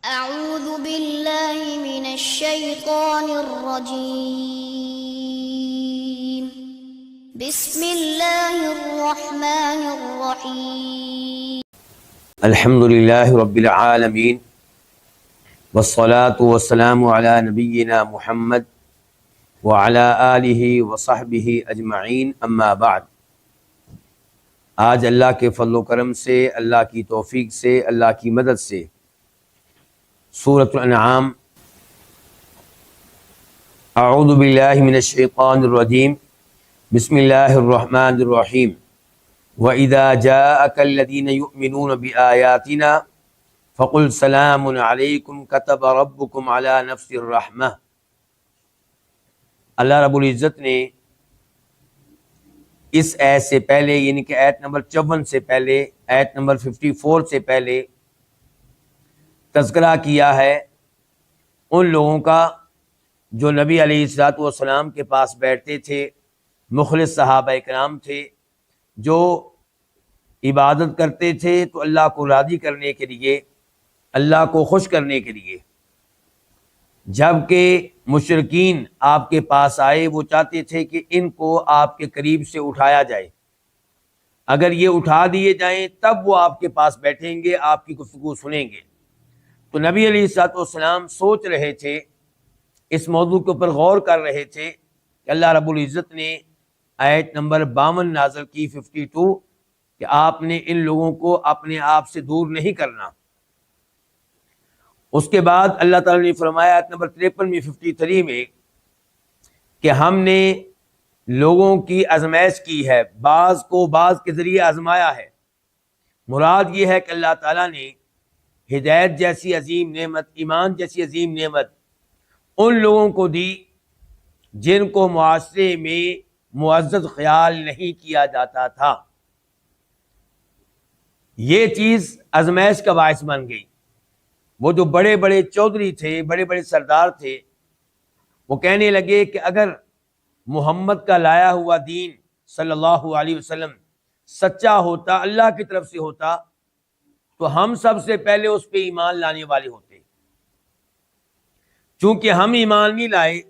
أعوذ بالله من الشيطان الرجيم بسم الله الرحمن الرحيم الحمد لله رب العالمين والصلاة والسلام على نبينا محمد وعلى آلہ وصحبہ اجمعین اما بعد۔ آج اللہ کے فضل و کرم سے، اللہ کی توفیق سے، اللہ کی مدد سے سورۃ الانعام اعوذ باللہ من الشیطان الرجیم بسم اللہ الرحمن الرحیم وَإِذَا جَاءَكَ الَّذِينَ يُؤْمِنُونَ بِآيَاتِنَا فَقُلْ سَلَامٌ عَلَيْكُمْ كَتَبَ رَبُّكُمْ عَلَى نَفْسِ الرَّحْمَةِ۔ اللہ رب العزت نے اس آیت سے پہلے، یعنی کہ آیت نمبر 54 سے پہلے، آیت نمبر 54 سے پہلے تذکرہ کیا ہے ان لوگوں کا جو نبی علیہ الصلوۃ والسلام کے پاس بیٹھتے تھے، مخلص صحابہ کرام تھے، جو عبادت کرتے تھے تو اللہ کو راضی کرنے کے لیے، اللہ کو خوش کرنے کے لیے۔ جبکہ مشرکین آپ کے پاس آئے، وہ چاہتے تھے کہ ان کو آپ کے قریب سے اٹھایا جائے، اگر یہ اٹھا دیے جائیں تب وہ آپ کے پاس بیٹھیں گے، آپ کی گفتگو سنیں گے۔ تو نبی علیہ الصلوۃ والسلام سوچ رہے تھے، اس موضوع کے اوپر غور کر رہے تھے کہ اللہ رب العزت نے آیت نمبر 52 نازل کی 52 کہ آپ نے ان لوگوں کو اپنے آپ سے دور نہیں کرنا۔ اس کے بعد اللہ تعالیٰ نے فرمایا آیت نمبر 53 میں 53 میں کہ ہم نے لوگوں کی آزمائش کی ہے، بعض کو بعض کے ذریعے آزمایا ہے۔ مراد یہ ہے کہ اللہ تعالیٰ نے ہدایت جیسی عظیم نعمت، ایمان جیسی عظیم نعمت ان لوگوں کو دی جن کو معاشرے میں معزز خیال نہیں کیا جاتا تھا۔ یہ چیز آزمائش کا باعث بن گئی۔ وہ جو بڑے بڑے چودھری تھے، بڑے بڑے سردار تھے، وہ کہنے لگے کہ اگر محمد کا لایا ہوا دین صلی اللہ علیہ وسلم سچا ہوتا، اللہ کی طرف سے ہوتا، تو ہم سب سے پہلے اس پہ ایمان لانے والے ہوتے۔ چونکہ ہم ایمان نہیں لائے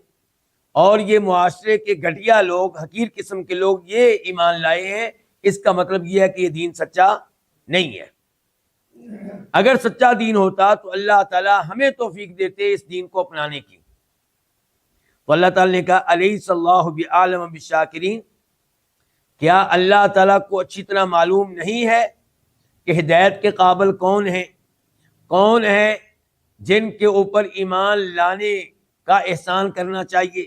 اور یہ معاشرے کے گھٹیا لوگ، حقیر قسم کے لوگ یہ ایمان لائے ہیں، اس کا مطلب یہ ہے کہ یہ دین سچا نہیں ہے۔ اگر سچا دین ہوتا تو اللہ تعالیٰ ہمیں توفیق دیتے اس دین کو اپنانے کی۔ تو اللہ تعالیٰ نے کہا الیس اللہ بعالم بالشاکرین، کیا اللہ تعالیٰ کو اچھی طرح معلوم نہیں ہے کہ ہدایت کے قابل کون ہیں، کون ہے جن کے اوپر ایمان لانے کا احسان کرنا چاہیے،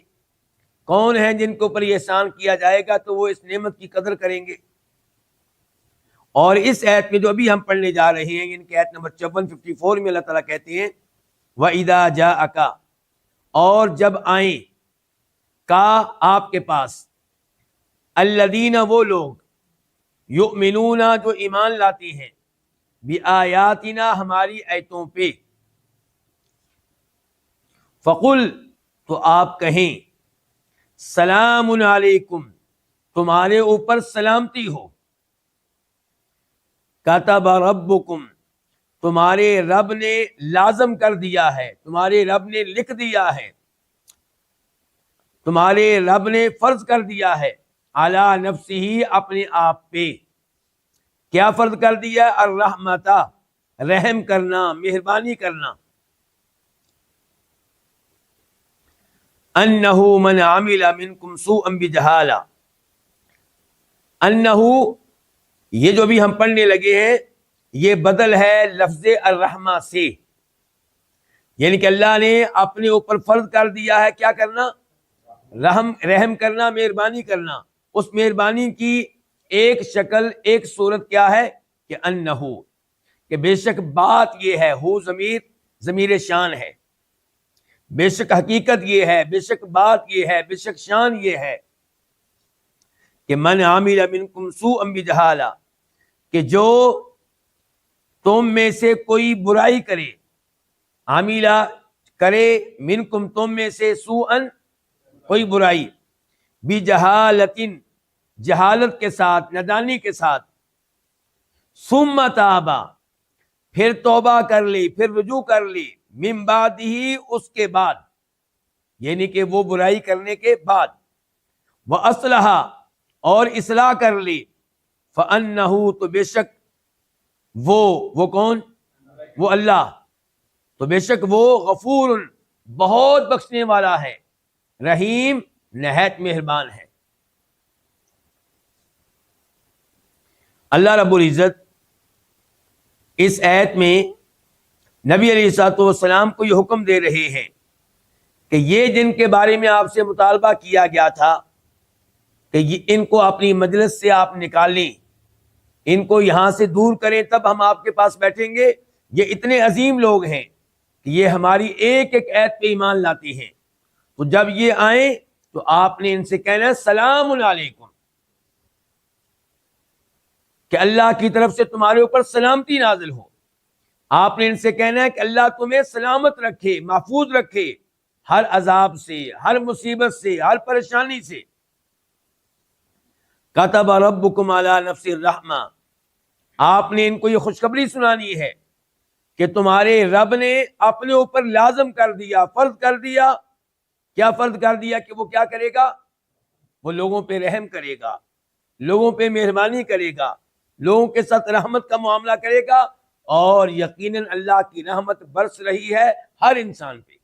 کون ہے جن کے اوپر یہ احسان کیا جائے گا تو وہ اس نعمت کی قدر کریں گے۔ اور اس آیت میں جو ابھی ہم پڑھنے جا رہے ہیں، یعنی کہ آیت نمبر 54 میں اللہ تعالیٰ کہتے ہیں وَإِذَا جَاءَكَ، اور جب آئیں کا آپ کے پاس، الذین وہ لوگ، یؤمنون جو ایمان لاتے ہیں، بآیاتنا ہماری آیتوں پہ، فقل تو آپ کہیں، سلام علیکم تمہارے اوپر سلامتی ہو، کتب ربکم تمہارے رب نے لازم کر دیا ہے، تمہارے رب نے لکھ دیا ہے، تمہارے رب نے فرض کر دیا ہے، علی نفسہ اپنے آپ پہ۔ کیا فرض کر دیا؟ الرحمت، رحم کرنا، مہربانی کرنا۔ انہ من عمل منکم سوءا بجہالہ، انہ یہ جو بھی ہم پڑھنے لگے ہیں یہ بدل ہے لفظ الرحمہ سے، یعنی کہ اللہ نے اپنے اوپر فرض کر دیا ہے کیا کرنا؟ رحم کرنا، مہربانی کرنا۔ اس مہربانی کی ایک شکل، ایک صورت کیا ہے کہ انہو، کہ بے شک بات یہ ہے، ہو ضمیر شان ہے، بے شک حقیقت یہ ہے، بے شک بات یہ ہے، بے شک شان یہ ہے کہ من عامل منکم سوءا بجہالہ، کہ جو تم میں سے کوئی برائی کرے، عاملہ کرے، منکم تم میں سے، سوءا کوئی برائی، بجہالۃ جہالت کے ساتھ، نادانی کے ساتھ، ثم تابا پھر توبہ کر لی، پھر رجوع کر لی، من بعدہ اس کے بعد، یعنی کہ وہ برائی کرنے کے بعد، وَأَصْلَحَ اور اصلاح کر لی، فَأَنَّهُ تو بے شک وہ کون؟ وہ اللہ، تو بے شک وہ غفور بہت بخشنے والا ہے، رحیم نہایت مہربان ہے۔ اللہ رب العزت اس آیت میں نبی علیہ الصلوۃ والسلام کو یہ حکم دے رہے ہیں کہ یہ جن کے بارے میں آپ سے مطالبہ کیا گیا تھا کہ ان کو اپنی مجلس سے آپ نکالیں، ان کو یہاں سے دور کریں، تب ہم آپ کے پاس بیٹھیں گے، یہ اتنے عظیم لوگ ہیں کہ یہ ہماری ایک ایک آیت پہ ایمان لاتے ہیں، تو جب یہ آئیں تو آپ نے ان سے کہنا سلام علیکم، کہ اللہ کی طرف سے تمہارے اوپر سلامتی نازل ہو۔ آپ نے ان سے کہنا ہے کہ اللہ تمہیں سلامت رکھے، محفوظ رکھے ہر عذاب سے، ہر مصیبت سے، ہر پریشانی سے۔ کتب ربکم علی نفسہ الرحمہ، آپ نے ان کو یہ خوشخبری سنانی ہے کہ تمہارے رب نے اپنے اوپر لازم کر دیا، فرض کر دیا۔ کیا فرض کر دیا؟ کہ وہ کیا کرے گا؟ وہ لوگوں پہ رحم کرے گا، لوگوں پہ مہربانی کرے گا، لوگوں کے ساتھ رحمت کا معاملہ کرے گا، اور یقیناً اللہ کی رحمت برس رہی ہے ہر انسان پہ،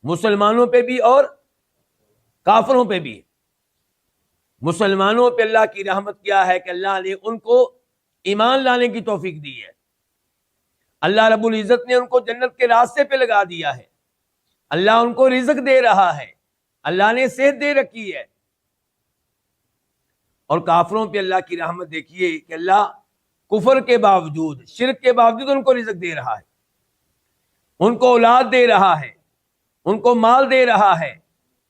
مسلمانوں پہ بھی اور کافروں پہ بھی۔ مسلمانوں پہ اللہ کی رحمت کیا ہے کہ اللہ نے ان کو ایمان لانے کی توفیق دی ہے، اللہ رب العزت نے ان کو جنت کے راستے پہ لگا دیا ہے، اللہ ان کو رزق دے رہا ہے، اللہ نے صحت دے رکھی ہے۔ اور کافروں پہ اللہ کی رحمت دیکھیے کہ اللہ کفر کے باوجود، شرک کے باوجود ان کو رزق دے رہا ہے، ان کو اولاد دے رہا ہے، ان کو مال دے رہا ہے،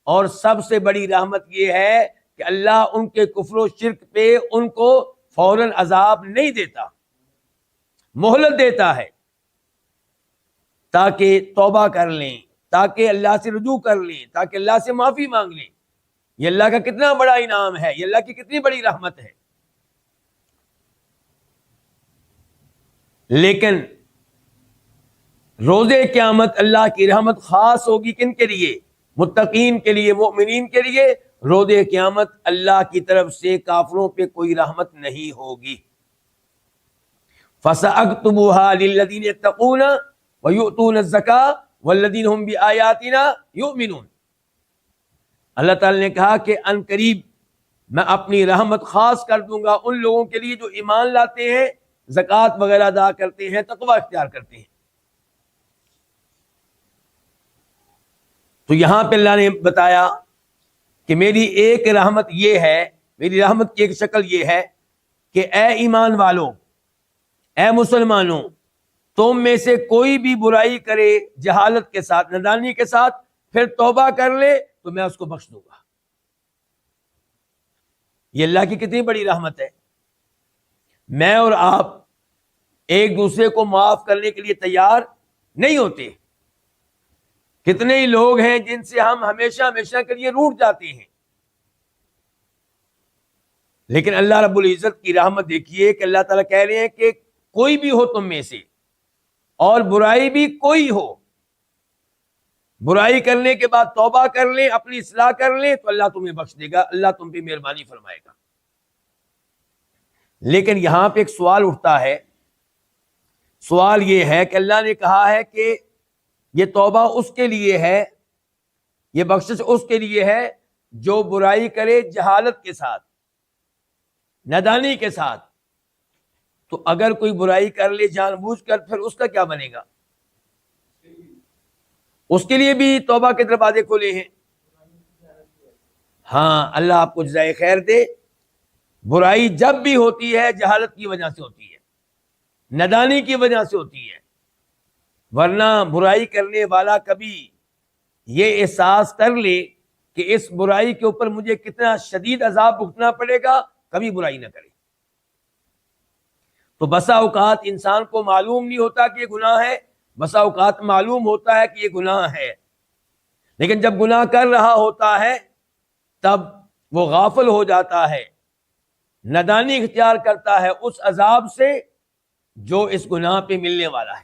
اور سب سے بڑی رحمت یہ ہے کہ اللہ ان کے کفر و شرک پہ ان کو فوراً عذاب نہیں دیتا، مہلت دیتا ہے تاکہ توبہ کر لیں، تاکہ اللہ سے رجوع کر لیں، تاکہ اللہ سے معافی مانگ لیں۔ یہ اللہ کا کتنا بڑا انعام ہے، یہ اللہ کی کتنی بڑی رحمت ہے۔ لیکن روز قیامت اللہ کی رحمت خاص ہوگی کن کے لیے؟ متقین کے لیے، مؤمنین کے لیے۔ روز قیامت اللہ کی طرف سے کافروں پہ کوئی رحمت نہیں ہوگی۔ فَسَأَكْتُبُهَا لِلَّذِينَ يَتَّقُونَ وَيُؤْتُونَ الزَّكَاةَ وَالَّذِينَ هُمْ بِآيَاتِنَا يُؤْمِنُونَ۔ اللہ تعالی نے کہا کہ ان قریب میں اپنی رحمت خاص کر دوں گا ان لوگوں کے لیے جو ایمان لاتے ہیں، زکوٰۃ وغیرہ ادا کرتے ہیں، تقوی اختیار کرتے ہیں۔ تو یہاں پہ اللہ نے بتایا کہ میری ایک رحمت یہ ہے، میری رحمت کی ایک شکل یہ ہے کہ اے ایمان والوں، اے مسلمانوں، تم میں سے کوئی بھی برائی کرے جہالت کے ساتھ، نادانی کے ساتھ، پھر توبہ کر لے تو میں اس کو بخش دوں گا۔ یہ اللہ کی کتنی بڑی رحمت ہے۔ میں اور آپ ایک دوسرے کو معاف کرنے کے لیے تیار نہیں ہوتے۔ کتنے ہی لوگ ہیں جن سے ہم ہمیشہ ہمیشہ کے لیے روٹھ جاتے ہیں، لیکن اللہ رب العزت کی رحمت دیکھیے کہ اللہ تعالیٰ کہہ رہے ہیں کہ کوئی بھی ہو تم میں سے، اور برائی بھی کوئی ہو، برائی کرنے کے بعد توبہ کر لیں، اپنی اصلاح کر لیں، تو اللہ تمہیں بخش دے گا، اللہ تم پہ مہربانی فرمائے گا۔ لیکن یہاں پہ ایک سوال اٹھتا ہے، سوال یہ ہے کہ اللہ نے کہا ہے کہ یہ توبہ اس کے لیے ہے، یہ بخشش اس کے لیے ہے جو برائی کرے جہالت کے ساتھ، نادانی کے ساتھ۔ تو اگر کوئی برائی کر لے جان بوجھ کر، پھر اس کا کیا بنے گا؟ اس کے لیے بھی توبہ کے دروازے کھولے ہیں۔ ہاں، اللہ آپ کو جزائے خیر دے۔ برائی جب بھی ہوتی ہے جہالت کی وجہ سے ہوتی ہے، نادانی کی وجہ سے ہوتی ہے، ورنہ برائی کرنے والا کبھی یہ احساس کر لے کہ اس برائی کے اوپر مجھے کتنا شدید عذاب بھگتنا پڑے گا، کبھی برائی نہ کرے۔ تو بسا اوقات انسان کو معلوم نہیں ہوتا کہ یہ گناہ ہے، بسا اوقات معلوم ہوتا ہے کہ یہ گناہ ہے، لیکن جب گناہ کر رہا ہوتا ہے تب وہ غافل ہو جاتا ہے، نادانی اختیار کرتا ہے اس عذاب سے جو اس گناہ پہ ملنے والا ہے۔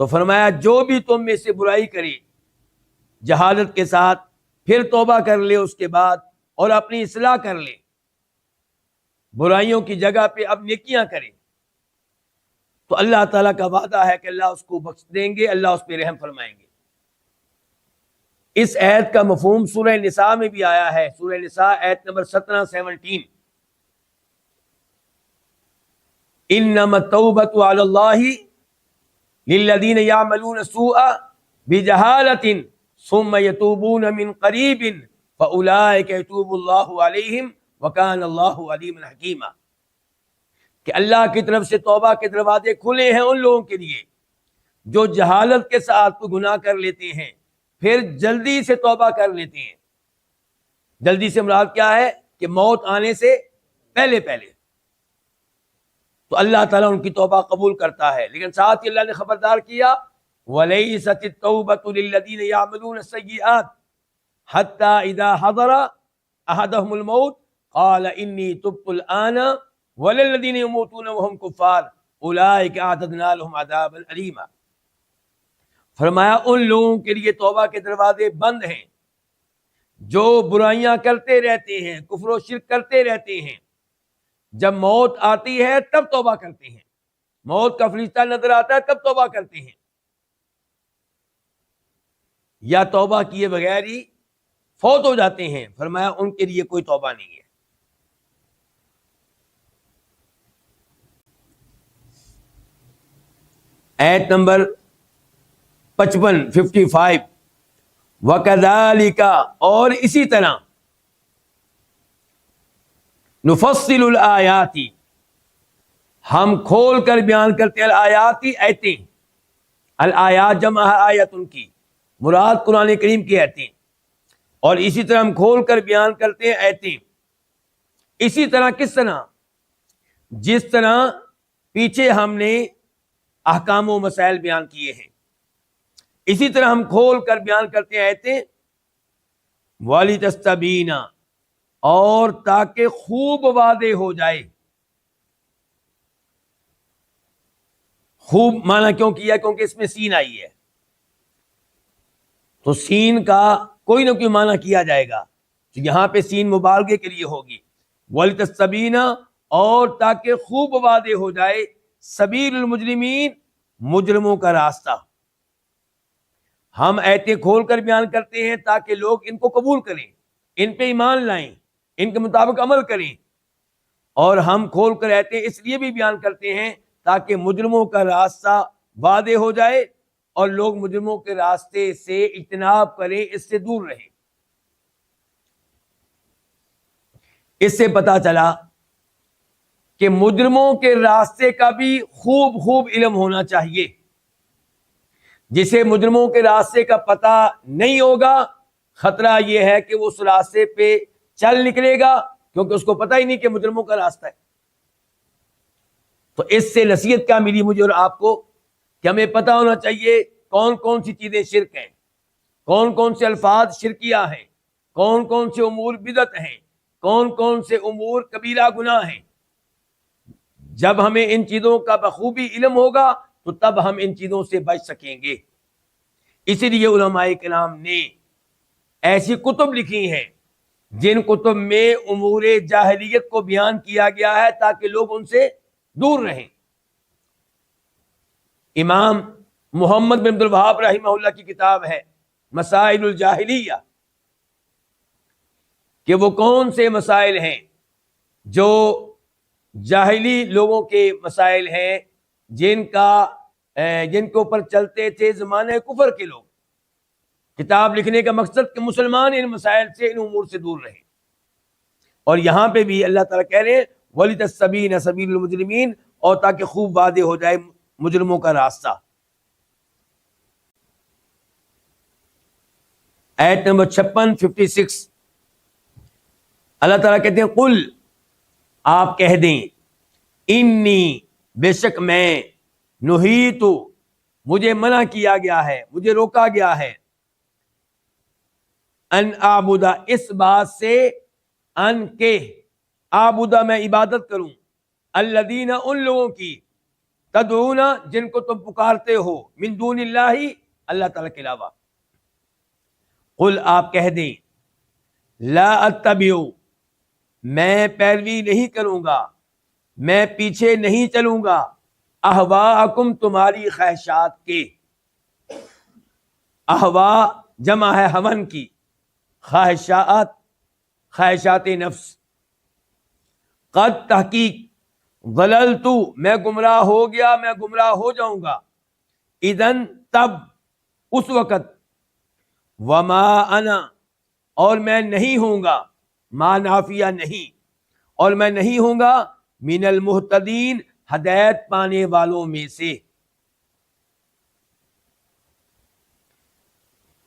تو فرمایا جو بھی تم میں سے برائی کرے جہالت کے ساتھ، پھر توبہ کر لے اس کے بعد اور اپنی اصلاح کر لے، برائیوں کی جگہ پہ اب نیکیاں کرے، تو اللہ تعالیٰ کا وعدہ ہے کہ اللہ اس کو بخش دیں گے، اللہ اس پہ رحم فرمائیں گے۔ اس آیت کا مفہوم سورہ نساء میں بھی آیا ہے، سورہ نساء آیت نمبر 17 انما التوبۃ علی اللہ للذین یعملون السوء بجہالۃ ثم یتوبون من قریب فاولئک یتوب اللہ علیہم وکان اللہ علیما حکیما، کہ اللہ کی طرف سے توبہ کے دروازے کھلے ہیں ان لوگوں کے لیے جو جہالت کے ساتھ کوئی گناہ کر لیتے ہیں پھر جلدی سے توبہ کر لیتے ہیں۔ جلدی سے مراد کیا ہے؟ کہ موت آنے سے پہلے تو اللہ تعالیٰ ان کی توبہ قبول کرتا ہے، لیکن ساتھ ہی اللہ نے خبردار کیا وَلَيْسَتِ التَّوْبَةُ لِلَّذِينَ يَعْمَلُونَ السَّيِّئَاتِ حَتَّى إِذَا حَضَرَ أَحَدَهُمُ الْمَوْتُ قَالَ إِنِّي تُبْتُ الْآنَ وَلِلَّذِينَ يَمُوتُونَ وَهُمْ كُفَّارٌ أُولَئِكَ أَعْتَدْنَا لَهُمْ عَذَابًا أَلِيمًا۔ فرمایا ان لوگوں کے لیے توبہ کے دروازے بند ہیں جو برائیاں کرتے رہتے ہیں، کفر و شرک کرتے رہتے ہیں، جب موت آتی ہے تب توبہ کرتے ہیں، موت کا فرشتہ نظر آتا ہے تب توبہ کرتے ہیں، یا توبہ کیے بغیر ہی فوت ہو جاتے ہیں، فرمایا ان کے لیے کوئی توبہ نہیں ہے۔ آیت نمبر 55 وَكَذَلِكَ اور اسی طرح نفصل الآیات ہم کھول کر بیان کرتے ہیں، الآیاتی آیتیں، الآیات جمع آیت ان کی، مراد قرآن کریم کی آیتیں، اور اسی طرح ہم کھول کر بیان کرتے ہیں آیتیں۔ اسی طرح کس طرح؟ جس طرح پیچھے ہم نے احکام و مسائل بیان کیے ہیں، اسی طرح ہم کھول کر بیان کرتے ہیں آیتیں، وَلِتَسْتَبِينَ اور تاکہ خوب واضح ہو جائے۔ خوب معنی کیوں کیا؟ کیونکہ اس میں سین آئی ہے، تو سین کا کوئی نہ کوئی معنی کیا جائے گا، تو یہاں پہ سین مبالغے کے لیے ہوگی۔ وَلِتَسْتَبِينَ اور تاکہ خوب واضح ہو جائے، سبیل المجرمین مجرموں کا راستہ۔ ہم آیتیں کھول کر بیان کرتے ہیں تاکہ لوگ ان کو قبول کریں، ان پہ ایمان لائیں، ان کے مطابق عمل کریں، اور ہم کھول کر آیتیں اس لیے بھی بیان کرتے ہیں تاکہ مجرموں کا راستہ واضح ہو جائے اور لوگ مجرموں کے راستے سے اجتناب کریں، اس سے دور رہیں۔ اس سے پتہ چلا کہ مجرموں کے راستے کا بھی خوب علم ہونا چاہیے۔ جسے مجرموں کے راستے کا پتہ نہیں ہوگا، خطرہ یہ ہے کہ وہ اس راستے پہ چل نکلے گا، کیونکہ اس کو پتہ ہی نہیں کہ مجرموں کا راستہ ہے۔ تو اس سے نصیحت کیا ملی مجھے اور آپ کو؟ کہ ہمیں پتہ ہونا چاہیے کون کون سی چیزیں شرک ہیں، کون کون سے الفاظ شرکیہ ہیں، کون کون سے امور بدعت ہیں، کون کون سے امور کبیرہ گناہ ہیں۔ جب ہمیں ان چیزوں کا بخوبی علم ہوگا تو تب ہم ان چیزوں سے بچ سکیں گے۔ اسی لیے علماء کرام نے ایسی کتب لکھی ہیں جن کتب میں امور جاہلیت کو بیان کیا گیا ہے تاکہ لوگ ان سے دور رہیں۔ امام محمد بن عبد الوہاب رحمہ اللہ کی کتاب ہے مسائل الجاہلیہ، کہ وہ کون سے مسائل ہیں جو جاہلی لوگوں کے مسائل ہیں جن کے اوپر چلتے تھے زمانے کفر کے لوگ۔ کتاب لکھنے کا مقصد کہ مسلمان ان مسائل سے، ان امور سے دور رہیں۔ اور یہاں پہ بھی اللہ تعالیٰ کہہ رہے ہیں وَلِتَسْتَبِينَ سَبِيلُ الْمُجْرِمِينَ، اور تاکہ خوب واضح ہو جائے مجرموں کا راستہ۔ آیت نمبر 56 اللہ تعالیٰ کہتے ہیں قل، آپ کہہ دیں، انی بے شک میں، نہیت مجھے منع کیا گیا ہے، مجھے روکا گیا ہے، ان اعبدا اس بات سے، ان کے اعبدا میں عبادت کروں، الذین ان لوگوں کی، تدعون جن کو تم پکارتے ہو من دون اللہ اللہ تعالیٰ کے علاوہ. قل آپ کہہ دیں لا اتبع میں پیروی نہیں کروں گا، میں پیچھے نہیں چلوں گا، اہواءکم تمہاری خواہشات کے. اہوا جمع ہے ہون کی، خواہشات خواہشات نفس. قد تحقیق ضللت میں گمراہ ہو گیا، میں گمراہ ہو جاؤں گا. اذن تب اس وقت، وما انا اور میں نہیں ہوں گا، ما نافیہ نہیں، اور میں نہیں ہوں گا من المہتدین ہدایت پانے والوں میں سے.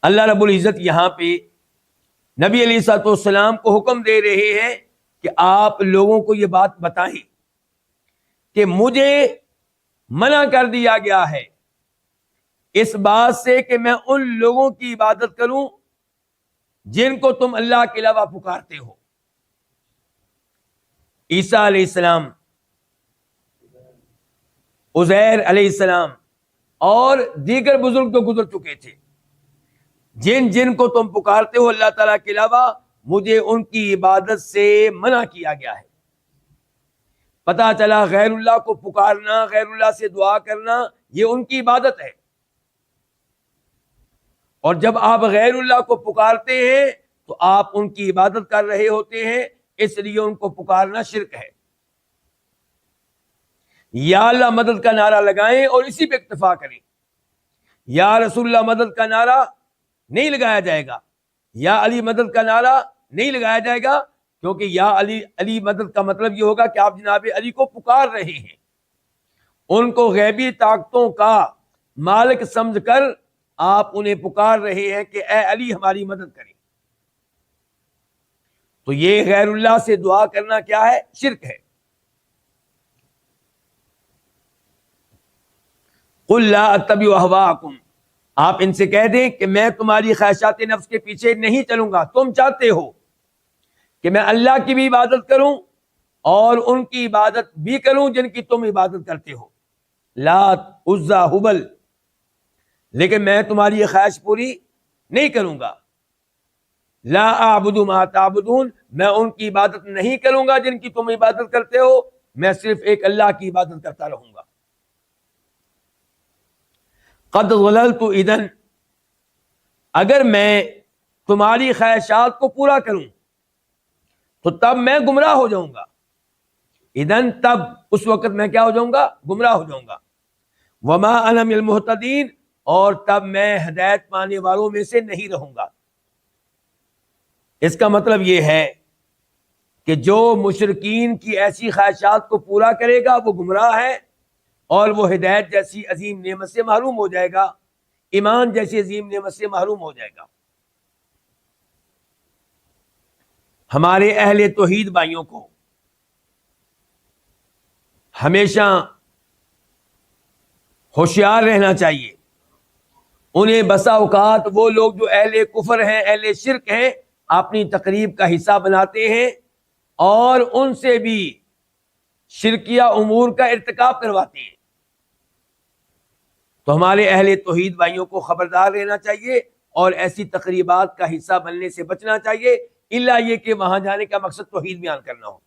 اللہ رب العزت یہاں پہ نبی علیہ الصلوۃ والسلام کو حکم دے رہے ہیں کہ آپ لوگوں کو یہ بات بتائیں کہ مجھے منع کر دیا گیا ہے اس بات سے کہ میں ان لوگوں کی عبادت کروں جن کو تم اللہ کے علاوہ پکارتے ہو. عیسیٰ علیہ السلام، عزیر علیہ السلام اور دیگر بزرگ جو گزر چکے تھے، جن جن کو تم پکارتے ہو اللہ تعالیٰ کے علاوہ، مجھے ان کی عبادت سے منع کیا گیا ہے. پتہ چلا غیر اللہ کو پکارنا، غیر اللہ سے دعا کرنا، یہ ان کی عبادت ہے. اور جب آپ غیر اللہ کو پکارتے ہیں تو آپ ان کی عبادت کر رہے ہوتے ہیں، اس لیے ان کو پکارنا شرک ہے. یا اللہ مدد کا نعرہ لگائیں اور اسی پہ اکتفا کریں. یا رسول اللہ مدد کا نعرہ نہیں لگایا جائے گا، یا علی مدد کا نعرہ نہیں لگایا جائے گا، کیونکہ یا علی مدد کا مطلب یہ ہوگا کہ آپ جناب علی کو پکار رہے ہیں، ان کو غیبی طاقتوں کا مالک سمجھ کر آپ انہیں پکار رہے ہیں کہ اے علی ہماری مدد کریں. تو یہ غیر اللہ سے دعا کرنا کیا ہے؟ شرک ہے. قل لا اتبع اہواءکم آپ ان سے کہہ دیں کہ میں تمہاری خواہشات نفس کے پیچھے نہیں چلوں گا. تم چاہتے ہو کہ میں اللہ کی بھی عبادت کروں اور ان کی عبادت بھی کروں جن کی تم عبادت کرتے ہو، لات، عزا، ہبل، لیکن میں تمہاری یہ خواہش پوری نہیں کروں گا. لا اعبد ما تعبدون میں ان کی عبادت نہیں کروں گا جن کی تم عبادت کرتے ہو، میں صرف ایک اللہ کی عبادت کرتا رہوں گا. قد ضللت اذن اگر میں تمہاری خواہشات کو پورا کروں تو تب میں گمراہ ہو جاؤں گا. اذن تب اس وقت میں کیا ہو جاؤں گا؟ گمراہ ہو جاؤں گا. وما انا من المہتدین اور تب میں ہدایت پانے والوں میں سے نہیں رہوں گا. اس کا مطلب یہ ہے کہ جو مشرکین کی ایسی خواہشات کو پورا کرے گا وہ گمراہ ہے اور وہ ہدایت جیسی عظیم نعمت سے محروم ہو جائے گا، ایمان جیسی عظیم نعمت سے محروم ہو جائے گا. ہمارے اہل توحید بھائیوں کو ہمیشہ ہوشیار رہنا چاہیے. انہیں بسا اوقات وہ لوگ جو اہل کفر ہیں، اہل شرک ہیں، اپنی تقریب کا حصہ بناتے ہیں اور ان سے بھی شرکیہ امور کا ارتکاب کرواتے ہیں. تو ہمارے اہل توحید بھائیوں کو خبردار رہنا چاہیے اور ایسی تقریبات کا حصہ بننے سے بچنا چاہیے، الا یہ کہ وہاں جانے کا مقصد توحید بیان کرنا ہو.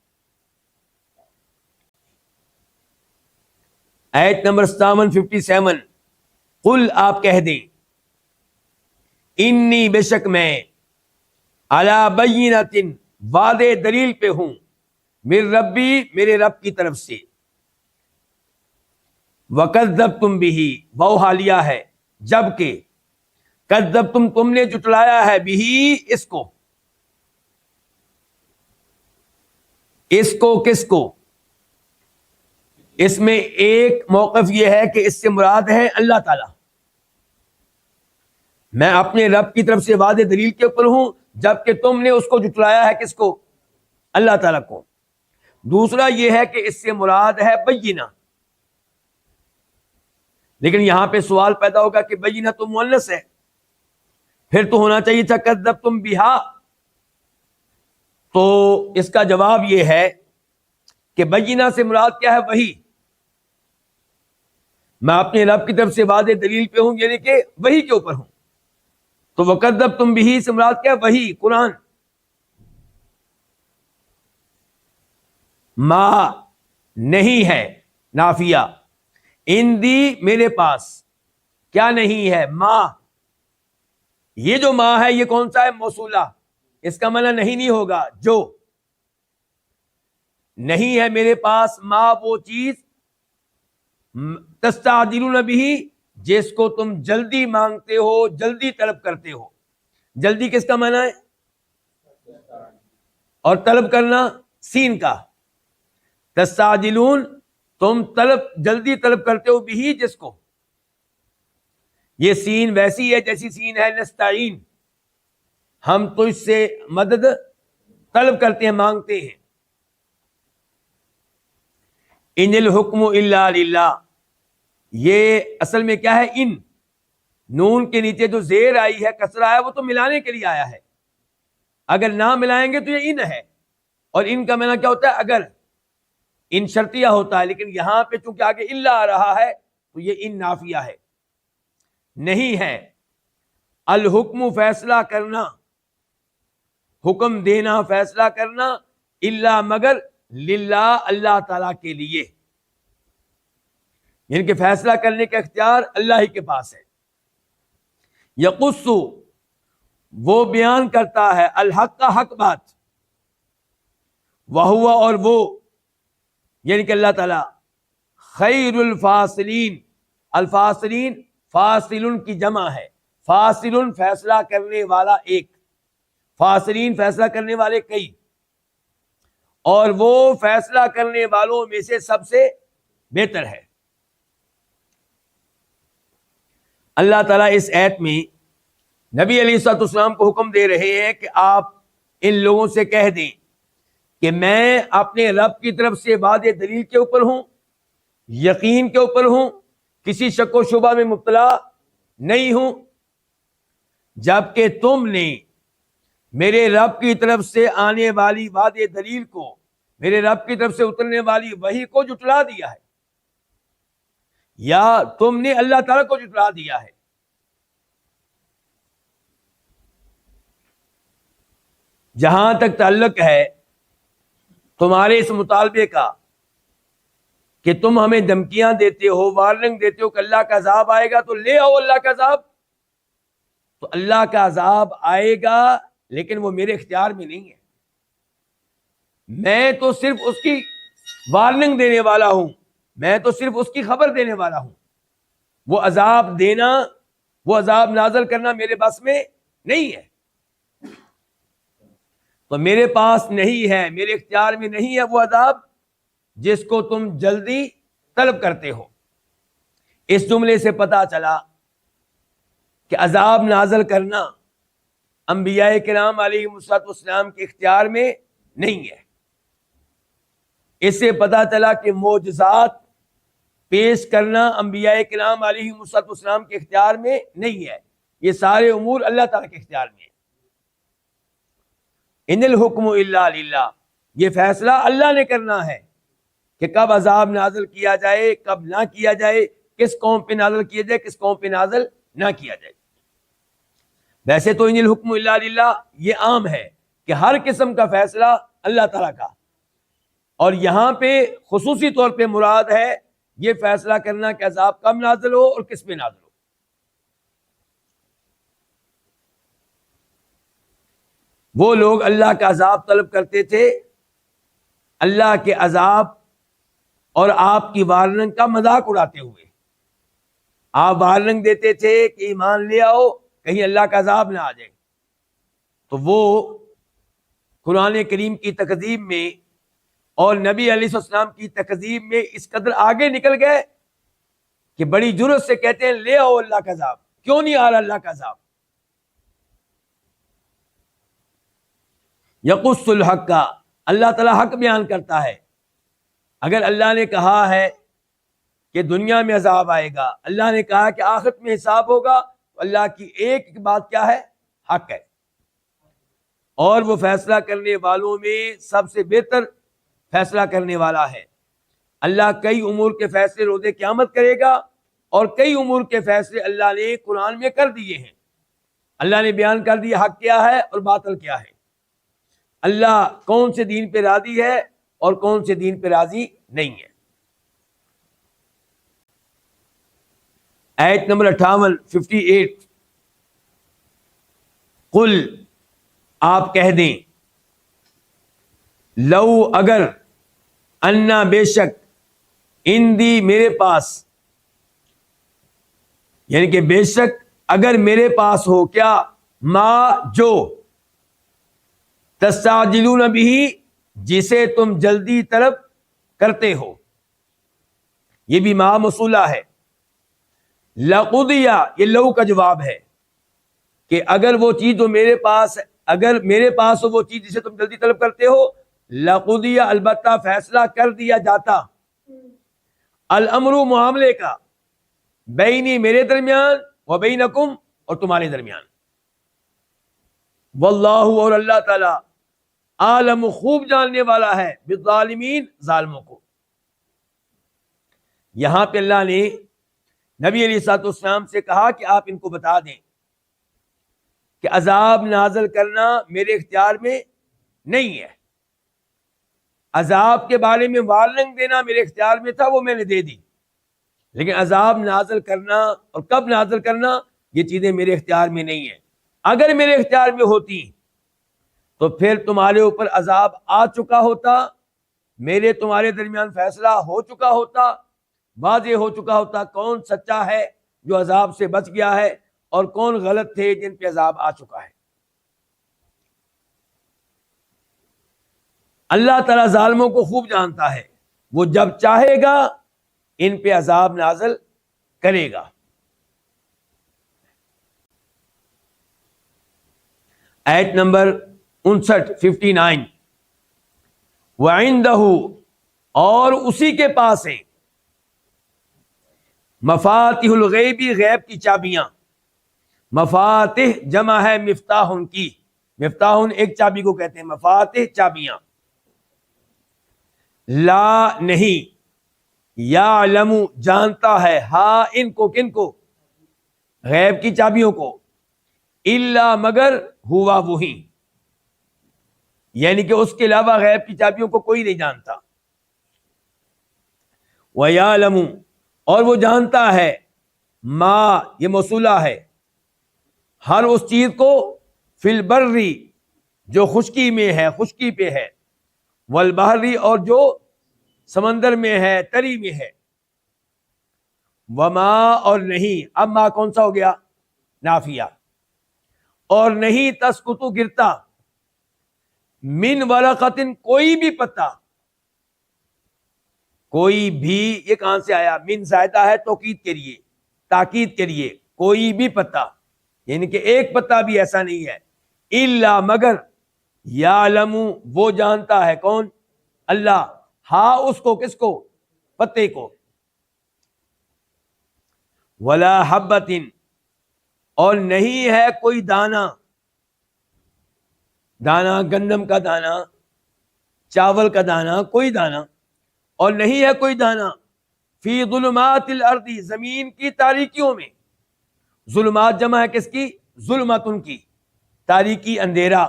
آیت نمبر 57 قل آپ کہہ دیں انی بے شک میں علی بینۃ واضح دلیل پہ ہوں، من ربی میرے رب کی طرف سے، وکذبتم بہ وہ حالیہ ہے جبکہ کذبتم تم نے جٹلایا ہے بہ اس کو کس کو؟ اس میں ایک موقف یہ ہے کہ اس سے مراد ہے اللہ تعالی. میں اپنے رب کی طرف سے واضح دلیل کے اوپر ہوں جبکہ تم نے اس کو جٹلایا ہے کس کو؟ اللہ تعالیٰ کو. دوسرا یہ ہے کہ اس سے مراد ہے بینہ، لیکن یہاں پہ سوال پیدا ہوگا کہ بینہ تو مؤنث ہے، پھر تو ہونا چاہیے تھا کذبتم بہا. تو اس کا جواب یہ ہے کہ بینہ سے مراد کیا ہے؟ وہی. میں اپنے رب کی طرف سے واضح دلیل پہ ہوں، یعنی کہ وحی کے اوپر ہوں. تو وَكَذَّبْتُمْ بِهِ سے مراد کیا؟ وحی، قرآن. ما نہیں ہے نافیہ، اندی میرے پاس، کیا نہیں ہے؟ ما. یہ جو ما ہے یہ کون سا ہے؟ موصولہ. اس کا معنی نہیں ہوگا جو نہیں ہے میرے پاس. ما وہ چیز تستعجلون بہ جس کو تم جلدی مانگتے ہو، جلدی طلب کرتے ہو. جلدی کس کا معنی ہے؟ اور طلب کرنا سین کا. تستعجلون تم جلدی طلب کرتے ہو، بھی جس کو. یہ سین ویسی ہے جیسی سین ہے نستعین، ہم تو اس سے مدد طلب کرتے ہیں، مانگتے ہیں. ان الحکم الا للہ، یہ اصل میں کیا ہے؟ ان نون کے نیچے جو زیر آئی ہے، کسرہ ہے، وہ تو ملانے کے لیے آیا ہے. اگر نہ ملائیں گے تو یہ ان ہے. اور ان کا معنی کیا ہوتا ہے؟ اگر. ان شرطیہ ہوتا ہے، لیکن یہاں پہ چونکہ آگے الا آ رہا ہے تو یہ ان نافیہ ہے، نہیں ہے. الحکم فیصلہ کرنا، حکم دینا، فیصلہ کرنا، الا مگر، للہ اللہ تعالی کے لیے. یعنی کہ فیصلہ کرنے کا اختیار اللہ ہی کے پاس ہے. یقص وہ بیان کرتا ہے، الحق کا حق بات، وہو اور وہ، یعنی کہ اللہ تعالی، خیر الفاصلین. الفاصلین فاصل کی جمع ہے، فاصل فیصلہ کرنے والا ایک، فاصلین فیصلہ کرنے والے کئی، اور وہ فیصلہ کرنے والوں میں سے سب سے بہتر ہے. اللہ تعالیٰ اس آیت میں نبی علیہ الصلوۃ والسلام کو حکم دے رہے ہیں کہ آپ ان لوگوں سے کہہ دیں کہ میں اپنے رب کی طرف سے واضح دلیل کے اوپر ہوں، یقین کے اوپر ہوں، کسی شک و شبہ میں مبتلا نہیں ہوں، جبکہ تم نے میرے رب کی طرف سے آنے والی واضح دلیل کو، میرے رب کی طرف سے اترنے والی وحی کو جھٹلا دیا ہے، یا تم نے اللہ تعالیٰ کو جھٹلا دیا ہے. جہاں تک تعلق ہے تمہارے اس مطالبے کا کہ تم ہمیں دھمکیاں دیتے ہو، وارننگ دیتے ہو کہ اللہ کا عذاب آئے گا، تو لے آؤ اللہ کا عذاب. تو اللہ کا عذاب آئے گا، لیکن وہ میرے اختیار میں نہیں ہے. میں تو صرف اس کی وارننگ دینے والا ہوں، میں تو صرف اس کی خبر دینے والا ہوں. وہ عذاب دینا، وہ عذاب نازل کرنا میرے بس میں نہیں ہے. تو میرے پاس نہیں ہے، میرے اختیار میں نہیں ہے وہ عذاب جس کو تم جلدی طلب کرتے ہو. اس جملے سے پتہ چلا کہ عذاب نازل کرنا انبیاء کرام علیہ السلام کے اختیار میں نہیں ہے. اس سے پتہ چلا کہ معجزات پیش کرنا انبیاء کرام علیہ السلام کے اختیار میں نہیں ہے. یہ سارے امور اللہ تعالیٰ کے اختیار میں ہیں. ان الحکم الا للہ، یہ فیصلہ اللہ نے کرنا ہے کہ کب عذاب نازل کیا جائے، کب نہ کیا جائے، کس قوم پہ نازل کیا جائے، کس قوم پہ نازل نہ کیا جائے. ویسے تو ان الحکم الا للہ یہ عام ہے کہ ہر قسم کا فیصلہ اللہ تعالیٰ کا، اور یہاں پہ خصوصی طور پہ مراد ہے یہ فیصلہ کرنا کہ عذاب کب نازل ہو اور کس پہ نازل ہو. وہ لوگ اللہ کا عذاب طلب کرتے تھے، اللہ کے عذاب اور آپ کی وارننگ کا مذاق اڑاتے ہوئے. آپ وارننگ دیتے تھے کہ ایمان لے آؤ، کہیں اللہ کا عذاب نہ آ جائے. تو وہ قرآن کریم کی تکذیب میں اور نبی علیہ السلام کی تکذیب میں اس قدر آگے نکل گئے کہ بڑی جرأت سے کہتے ہیں لے آؤ اللہ کا عذاب. کیوں نہیں آ رہا اللہ کا عذاب؟ یقص الحق کا، اللہ تعالیٰ حق بیان کرتا ہے. اگر اللہ نے کہا ہے کہ دنیا میں عذاب آئے گا، اللہ نے کہا کہ آخرت میں حساب ہوگا، تو اللہ کی ایک بات کیا ہے؟ حق ہے. اور وہ فیصلہ کرنے والوں میں سب سے بہتر فیصلہ کرنے والا ہے. اللہ کئی امور کے فیصلے روز قیامت کرے گا، اور کئی امور کے فیصلے اللہ نے قرآن میں کر دیے ہیں. اللہ نے بیان کر دیا حق کیا ہے اور باطل کیا ہے، اللہ کون سے دین پہ راضی ہے اور کون سے دین پہ راضی نہیں ہے. آیت نمبر 58 قل آپ کہہ دیں، لو اگر، انا بے شک، اندی میرے پاس، یعنی کہ بے شک اگر میرے پاس ہو کیا، ما جو، تستعجلون بھی جسے تم جلدی طلب کرتے ہو، یہ بھی ما موصولہ ہے. لقضیہ یہ لو کا جواب ہے کہ اگر وہ چیز جو میرے پاس، اگر میرے پاس ہو وہ چیز جسے تم جلدی طلب کرتے ہو، لقضیہ البتہ فیصلہ کر دیا جاتا، الامر معاملے کا، بینی میرے درمیان، و بینکم اور تمہارے درمیان. واللہ اور اللہ تعالی، عالم خوب جاننے والا ہے، بالظالمین ظالموں کو. یہاں پہ اللہ نے نبی علیہ الصلوۃ والسلام سے کہا کہ آپ ان کو بتا دیں کہ عذاب نازل کرنا میرے اختیار میں نہیں ہے. عذاب کے بارے میں وارننگ دینا میرے اختیار میں تھا، وہ میں نے دے دی، لیکن عذاب نازل کرنا اور کب نازل کرنا یہ چیزیں میرے اختیار میں نہیں ہیں. اگر میرے اختیار میں ہوتی تو پھر تمہارے اوپر عذاب آ چکا ہوتا، میرے تمہارے درمیان فیصلہ ہو چکا ہوتا، واضح ہو چکا ہوتا کون سچا ہے جو عذاب سے بچ گیا ہے اور کون غلط تھے جن پہ عذاب آ چکا ہے. اللہ تعالیٰ ظالموں کو خوب جانتا ہے، وہ جب چاہے گا ان پہ عذاب نازل کرے گا. آیت نمبر 59 وَعِندَهُ اور اسی کے پاس ہیں، مفاتیح الغیب غیب کی چابیاں. مفاتح جمع ہے مفتاح کی، مفتاح ایک چابی کو کہتے ہیں، مفاتح چابیاں. لا نہیں، یعلم جانتا ہے، ہاں ان کو، کن کو، غیب کی چابیوں کو، الا مگر، ہوا وہی، یعنی کہ اس کے علاوہ غیب کی چابیوں کو کوئی نہیں جانتا. وَيَعْلَمُ اور وہ جانتا ہے، ما یہ موصولہ ہے، ہر اس چیز کو، فی البری جو خشکی میں ہے، خشکی پہ ہے، والبحری اور جو سمندر میں ہے، تری میں ہے. وما اور نہیں، اب ما کون سا ہو گیا، نافیہ، اور نہیں، تسقط گرتا، من ورقۃ کوئی بھی پتا، کوئی بھی، یہ کہاں سے آیا، من زائدہ ہے توکید کے لیے، تاکید کے لیے، کوئی بھی پتا، یعنی کہ ایک پتا بھی ایسا نہیں ہے، الا مگر، یعلم وہ جانتا ہے، کون، اللہ، ہاں اس کو، کس کو، پتے کو. ولا حبۃ اور نہیں ہے کوئی دانا، دانا گندم کا دانا، چاول کا دانا، کوئی دانا، اور نہیں ہے کوئی دانا، فی ظلمات الارض زمین کی تاریکیوں میں. ظلمات جمع ہے کس کی، ظلمتن کی، تاریکی اندھیرا،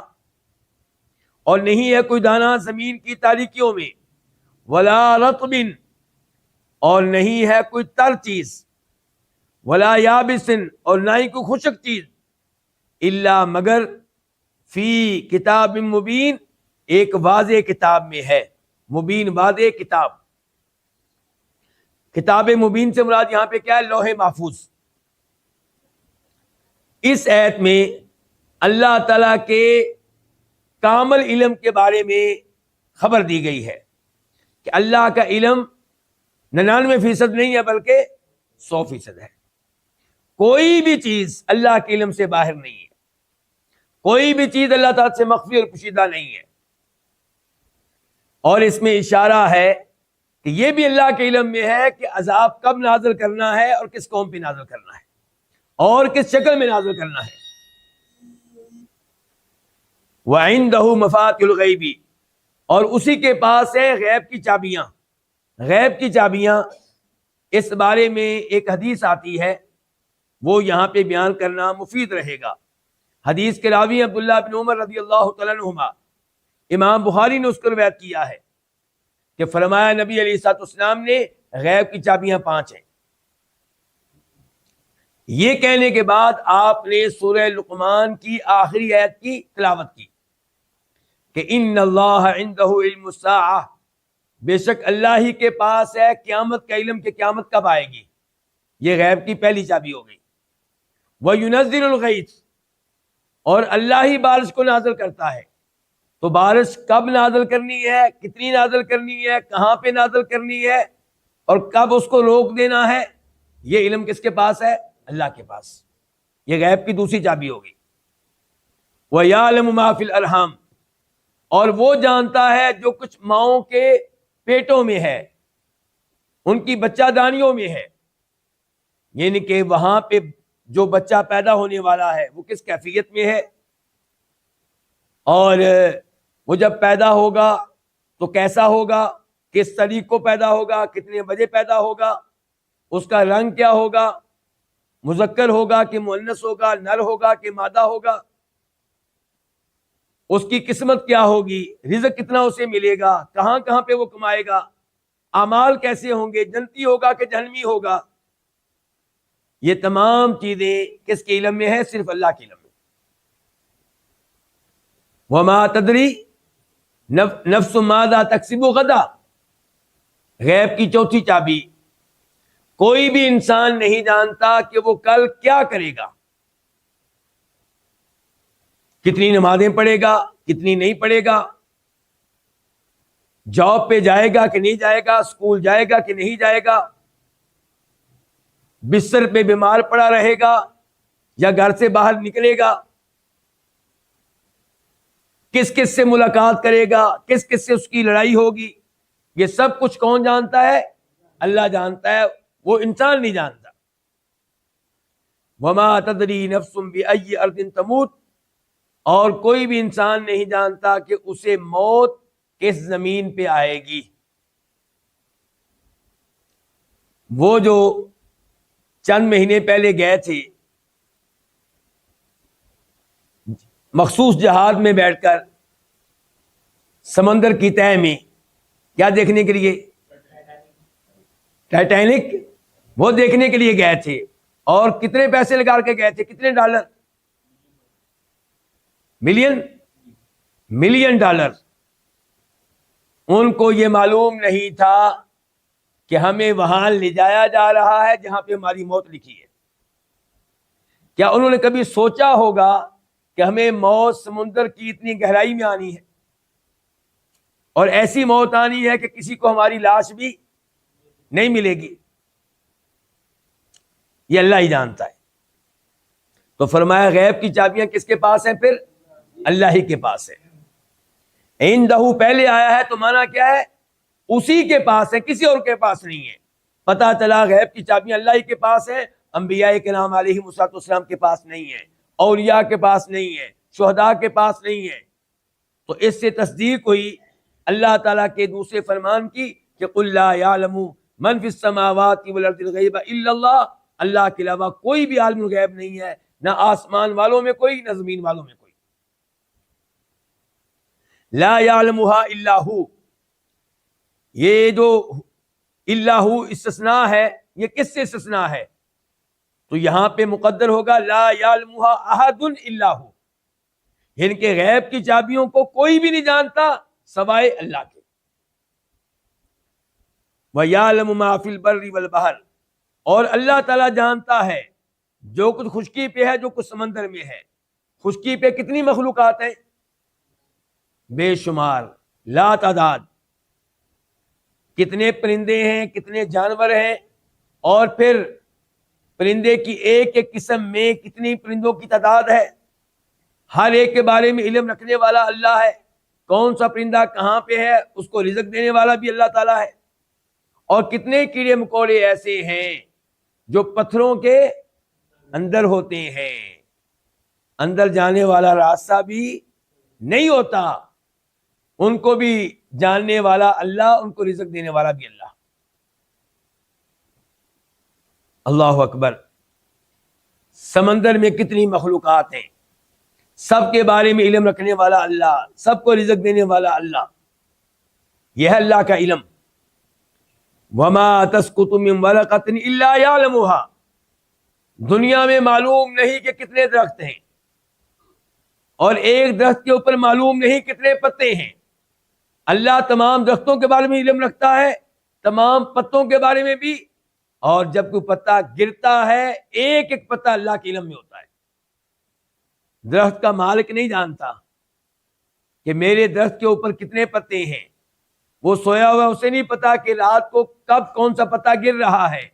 اور نہیں ہے کوئی دانا زمین کی تاریکیوں میں. ولا رطب اور نہیں ہے کوئی تر چیز، ولا یابس اور نہ ہی کوئی خشک چیز، الا مگر، فی کتاب مبین ایک واضح کتاب میں ہے، مبین واضح کتاب. کتاب مبین سے مراد یہاں پہ کیا ہے، لوح محفوظ. اس آیت میں اللہ تعالی کے کامل علم کے بارے میں خبر دی گئی ہے کہ اللہ کا علم 99% نہیں ہے بلکہ 100% ہے. کوئی بھی چیز اللہ کے علم سے باہر نہیں ہے، کوئی بھی چیز اللہ تعالیٰ سے مخفی اور پوشیدہ نہیں ہے. اور اس میں اشارہ ہے کہ یہ بھی اللہ کے علم میں ہے کہ عذاب کب نازل کرنا ہے اور کس قوم پہ نازل کرنا ہے اور کس شکل میں نازل کرنا ہے. وَعِندَهُ مَفَاتِحُ الْغَيْبِ اور اسی کے پاس ہے غیب کی چابیاں. غیب کی چابیاں اس بارے میں ایک حدیث آتی ہے، وہ یہاں پہ بیان کرنا مفید رہے گا۔ حدیث کے راوی عبداللہ بن عمر رضی اللہ تعالیٰ عنہما، امام بخاری نے اس کو روایت کیا ہے کہ فرمایا نبی علیہ الصلوۃ والسلام نے غیب کی چابیاں 5 ہیں۔ یہ کہنے کے بعد آپ نے سورہ لقمان کی آخری آیت کی تلاوت کی کہ ان اللہ عنده علم الساعہ، بے شک اللہ ہی کے پاس ہے قیامت کا علم کہ قیامت کب آئے گی۔ یہ غیب کی پہلی چابی ہو گئی۔ وَيُنَزِّلُ الْغَيْثَ، اور اللہ ہی بارش کو نازل کرتا ہے۔ تو بارش کب نازل کرنی ہے، کتنی نازل کرنی ہے، کہاں پہ نازل کرنی ہے، اور کب اس کو روک دینا ہے، یہ علم کس کے پاس ہے؟ اللہ کے پاس۔ یہ غیب کی دوسری چابی ہوگی۔ وَيَعْلَمُ مَا فِي الْأَرْحَامِ، اور وہ جانتا ہے جو کچھ ماؤں کے پیٹوں میں ہے، ان کی بچہ دانیوں میں ہے، یعنی کہ وہاں پہ جو بچہ پیدا ہونے والا ہے وہ کس کیفیت میں ہے، اور وہ جب پیدا ہوگا تو کیسا ہوگا، کس طریق کو پیدا ہوگا، کتنے بجے پیدا ہوگا، اس کا رنگ کیا ہوگا، مذکر ہوگا کہ مؤنث ہوگا، نر ہوگا کہ مادہ ہوگا، اس کی قسمت کیا ہوگی، رزق کتنا اسے ملے گا، کہاں کہاں پہ وہ کمائے گا، اعمال کیسے ہوں گے، جنتی ہوگا کہ جہنمی ہوگا۔ یہ تمام چیزیں کس کے علم میں ہے؟ صرف اللہ کے علم میں۔ وما تدری نفس ماذا تکسب غدا، غیب کی چوتھی چابی، کوئی بھی انسان نہیں جانتا کہ وہ کل کیا کرے گا، کتنی نمازیں پڑھے گا، کتنی نہیں پڑھے گا، جاب پہ جائے گا کہ نہیں جائے گا، اسکول جائے گا کہ نہیں جائے گا، بستر پہ بیمار پڑا رہے گا یا گھر سے باہر نکلے گا، کس کس سے ملاقات کرے گا، کس کس سے اس کی لڑائی ہوگی، یہ سب کچھ کون جانتا ہے؟ اللہ جانتا ہے، وہ انسان نہیں جانتا۔ وما تدری نفس بأی ارض تموت، اور کوئی بھی انسان نہیں جانتا کہ اسے موت کس زمین پہ آئے گی۔ وہ جو چند مہینے پہلے گئے تھے مخصوص جہاز میں بیٹھ کر سمندر کی تہہ میں، کیا دیکھنے کے لیے؟ ٹائٹینک، وہ دیکھنے کے لیے گئے تھے، اور کتنے پیسے لگا کے گئے تھے؟ کتنے ڈالر؟ Million dollar. ان کو یہ معلوم نہیں تھا کہ ہمیں وہاں لے جایا جا رہا ہے جہاں پہ ہماری موت لکھی ہے۔ کیا انہوں نے کبھی سوچا ہوگا کہ ہمیں موت سمندر کی اتنی گہرائی میں آنی ہے، اور ایسی موت آنی ہے کہ کسی کو ہماری لاش بھی نہیں ملے گی؟ یہ اللہ ہی جانتا ہے۔ تو فرمایا غیب کی چابیاں کس کے پاس ہیں؟ پھر اللہ ہی کے پاس ہے۔ عندہ پہلے آیا ہے تو معنی کیا ہے؟ اسی کے پاس ہے، کسی اور کے پاس نہیں ہے۔ پتہ چلا غیب کی چابیاں اللہ ہی کے پاس ہیں، انبیاء کرام علیہ السلام کے پاس نہیں ہے، اولیاء کے پاس نہیں ہے، شہداء کے پاس نہیں ہے۔ تو اس سے تصدیق ہوئی اللہ تعالیٰ کے دوسرے فرمان کی کہ قل لا یعلم من فی السماوات والارض الغیب الا اللہ، اللہ کے علاوہ کوئی بھی عالم الغیب نہیں ہے، نہ آسمان والوں میں کوئی، نہ زمین والوں میں کوئی۔ لا یعلمها الا ہو، یہ جو الا ہو استثناء ہے، یہ کس سے استثناء ہے؟ تو یہاں پہ مقدر ہوگا لا یعلمها احد الا ہو، یعنی کہ غیب کی چابیوں کو کوئی بھی نہیں جانتا سوائے اللہ کے۔ وَيَعْلَمُ مَا فِي الْبَرِّ وَالْبَحْرِ، اور اللہ تعالیٰ جانتا ہے جو کچھ خشکی پہ ہے، جو کچھ سمندر میں ہے۔ خشکی پہ کتنی مخلوقات ہیں؟ بے شمار، لا تعداد۔ کتنے پرندے ہیں، کتنے جانور ہیں، اور پھر پرندے کی ایک ایک قسم میں کتنی پرندوں کی تعداد ہے، ہر ایک کے بارے میں علم رکھنے والا اللہ ہے۔ کون سا پرندہ کہاں پہ ہے اس کو رزق دینے والا بھی اللہ تعالیٰ ہے۔ اور کتنے کیڑے مکوڑے ایسے ہیں جو پتھروں کے اندر ہوتے ہیں، اندر جانے والا راستہ بھی نہیں ہوتا، ان کو بھی جاننے والا اللہ، ان کو رزق دینے والا بھی اللہ۔ اللہ اکبر. سمندر میں کتنی مخلوقات ہیں, سب کے بارے میں علم رکھنے والا اللہ, سب کو رزق دینے والا اللہ. یہ ہے اللہ کا علم. وما تسقط من ورقۃ الا یعلمها. دنیا میں معلوم نہیں کہ کتنے درخت ہیں, اور ایک درخت کے اوپر معلوم نہیں کتنے پتے ہیں. اللہ تمام درختوں کے بارے میں علم رکھتا ہے, تمام پتوں کے بارے میں بھی, اور جب کوئی پتا گرتا ہے ایک ایک پتا اللہ کے علم میں ہوتا ہے. درخت کا مالک نہیں جانتا کہ میرے درخت کے اوپر کتنے پتے ہیں. وہ سویا ہوا, اسے نہیں پتا کہ رات کو کب کون سا پتا گر رہا ہے,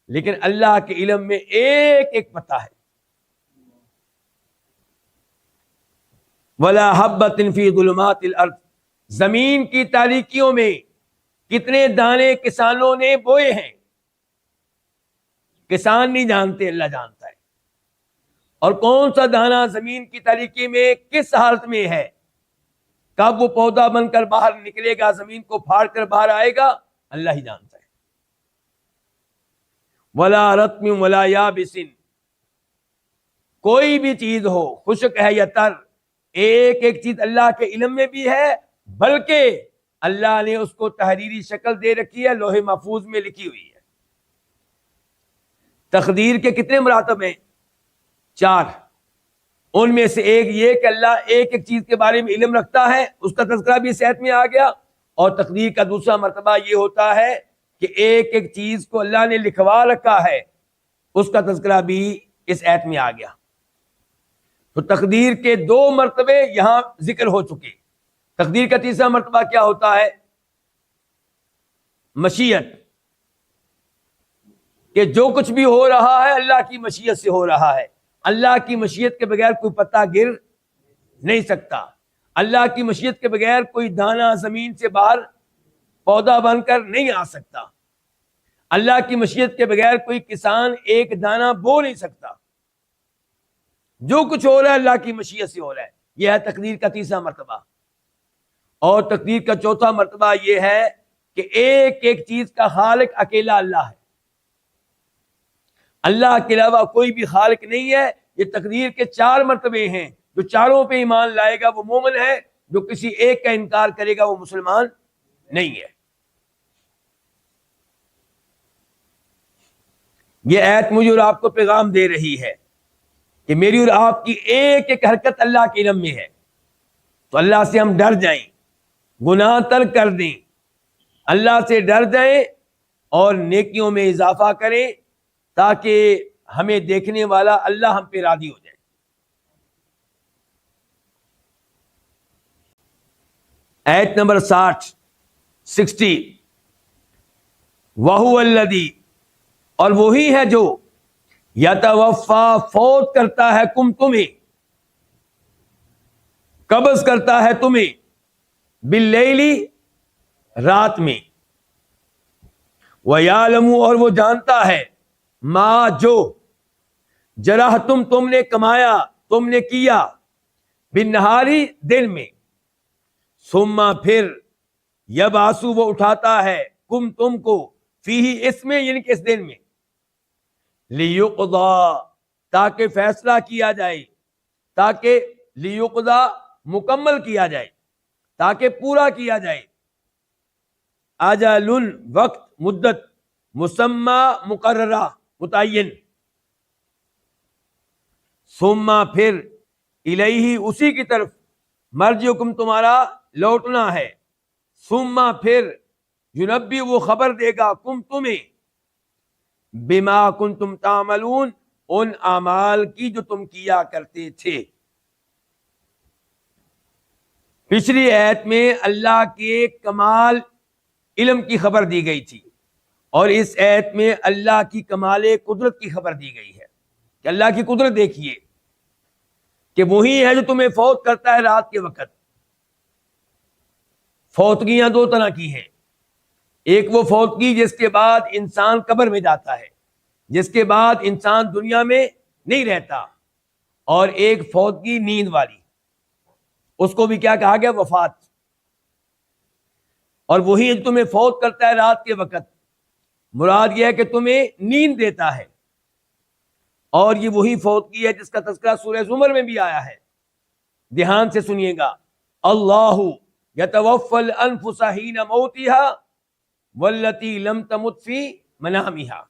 لیکن اللہ کے علم میں ایک ایک پتا ہے. وَلَا حَبَّةٍ فِي ظُلُمَاتِ الْأَرْضِ. زمین کی تاریکیوں میں کتنے دانے کسانوں نے بوئے ہیں, کسان نہیں جانتے, اللہ جانتا ہے. اور کون سا دانہ زمین کی تاریکی میں کس حالت میں ہے, کب وہ پودا بن کر باہر نکلے گا, زمین کو پھاڑ کر باہر آئے گا, اللہ ہی جانتا ہے. وَلَا رَطْبٍ وَلَا يَابِسٍ. کوئی بھی چیز ہو, خشک ہے یا تر, ایک ایک چیز اللہ کے علم میں بھی ہے, بلکہ اللہ نے اس کو تحریری شکل دے رکھی ہے, لوح محفوظ میں لکھی ہوئی ہے. تقدیر کے کتنے مراتب ہیں؟ 4. ان میں سے ایک یہ کہ اللہ ایک ایک چیز کے بارے میں علم رکھتا ہے, اس کا تذکرہ بھی اس آیت میں آ گیا. اور تقدیر کا دوسرا مرتبہ یہ ہوتا ہے کہ ایک ایک چیز کو اللہ نے لکھوا رکھا ہے, اس کا تذکرہ بھی اس آیت میں آ گیا. تو تقدیر کے 2 مرتبے یہاں ذکر ہو چکے. تقدیر کا تیسرا مرتبہ کیا ہوتا ہے؟ مشیت, کہ جو کچھ بھی ہو رہا ہے اللہ کی مشیت سے ہو رہا ہے. اللہ کی مشیت کے بغیر کوئی پتا گر نہیں سکتا. اللہ کی مشیت کے بغیر کوئی دانہ زمین سے باہر پودا بن کر نہیں آ سکتا. اللہ کی مشیت کے بغیر کوئی کسان ایک دانہ بو نہیں سکتا. جو کچھ ہو رہا ہے اللہ کی مشیت سے ہو رہا ہے. یہ ہے تقدیر کا تیسرا مرتبہ. اور تقدیر کا چوتھا مرتبہ یہ ہے کہ ایک ایک چیز کا خالق اکیلا اللہ ہے, اللہ کے علاوہ کوئی بھی خالق نہیں ہے. یہ تقدیر کے 4 مرتبے ہیں. جو چاروں پہ ایمان لائے گا وہ مومن ہے, جو کسی ایک کا انکار کرے گا وہ مسلمان نہیں ہے. یہ آیت مجھے اور آپ کو پیغام دے رہی ہے کہ میری اور آپ کی ایک ایک حرکت اللہ کے علم میں ہے. تو اللہ سے ہم ڈر جائیں, گناہ ترک کر دیں, اللہ سے ڈر جائیں اور نیکیوں میں اضافہ کریں, تاکہ ہمیں دیکھنے والا اللہ ہم پہ راضی ہو جائے. آیت نمبر 60 وَهُوَ الَّذِي. اور وہی ہے جو یتوفا فوت کرتا ہے تمہیں, قبض کرتا ہے تمہیں, باللیل رات میں, وَيَعْلَمُ اور وہ جانتا ہے, ما جو جرحتم تم نے کمایا, تم نے کیا, بالنہاری دن میں, ثم پھر یبعثو وہ اٹھاتا ہے, تم کو, فیہ اس میں یعنی کہ اس دن میں, لیقضا تاکہ فیصلہ کیا جائے, تاکہ لیقضا مکمل کیا جائے, تاکہ پورا کیا جائے, اجل وقت مدت, مسمى مقررہ متعین, ثم پھر الیہ اسی کی طرف, مرجعکم تمہارا لوٹنا ہے, ثم پھر ینبی وہ خبر دے گا تمہیں, بما کنتم تعملون ان اعمال کی جو تم کیا کرتے تھے. پچھلی آیت میں اللہ کے کمال علم کی خبر دی گئی تھی, اور اس آیت میں اللہ کی کمال قدرت کی خبر دی گئی ہے کہ اللہ کی قدرت دیکھیے کہ وہی ہے جو تمہیں فوت کرتا ہے رات کے وقت. فوتگیاں 2 طرح کی ہیں, ایک وہ فوتگی جس کے بعد انسان قبر میں جاتا ہے, جس کے بعد انسان دنیا میں نہیں رہتا, اور ایک فوتگی نیند والی, اس کو بھی کیا کہا گیا؟ وفات. اور وہی تمہیں فوت کرتا ہے رات کے وقت, مراد یہ ہے کہ تمہیں نیند دیتا ہے، اور یہ وہی فوت کی ہے جس کا تذکرہ سورہ زمر میں بھی آیا ہے. دھیان سے سنیے گا، اللہ یتوفی الانفس حین موتها والتی لم تمت فی منامها.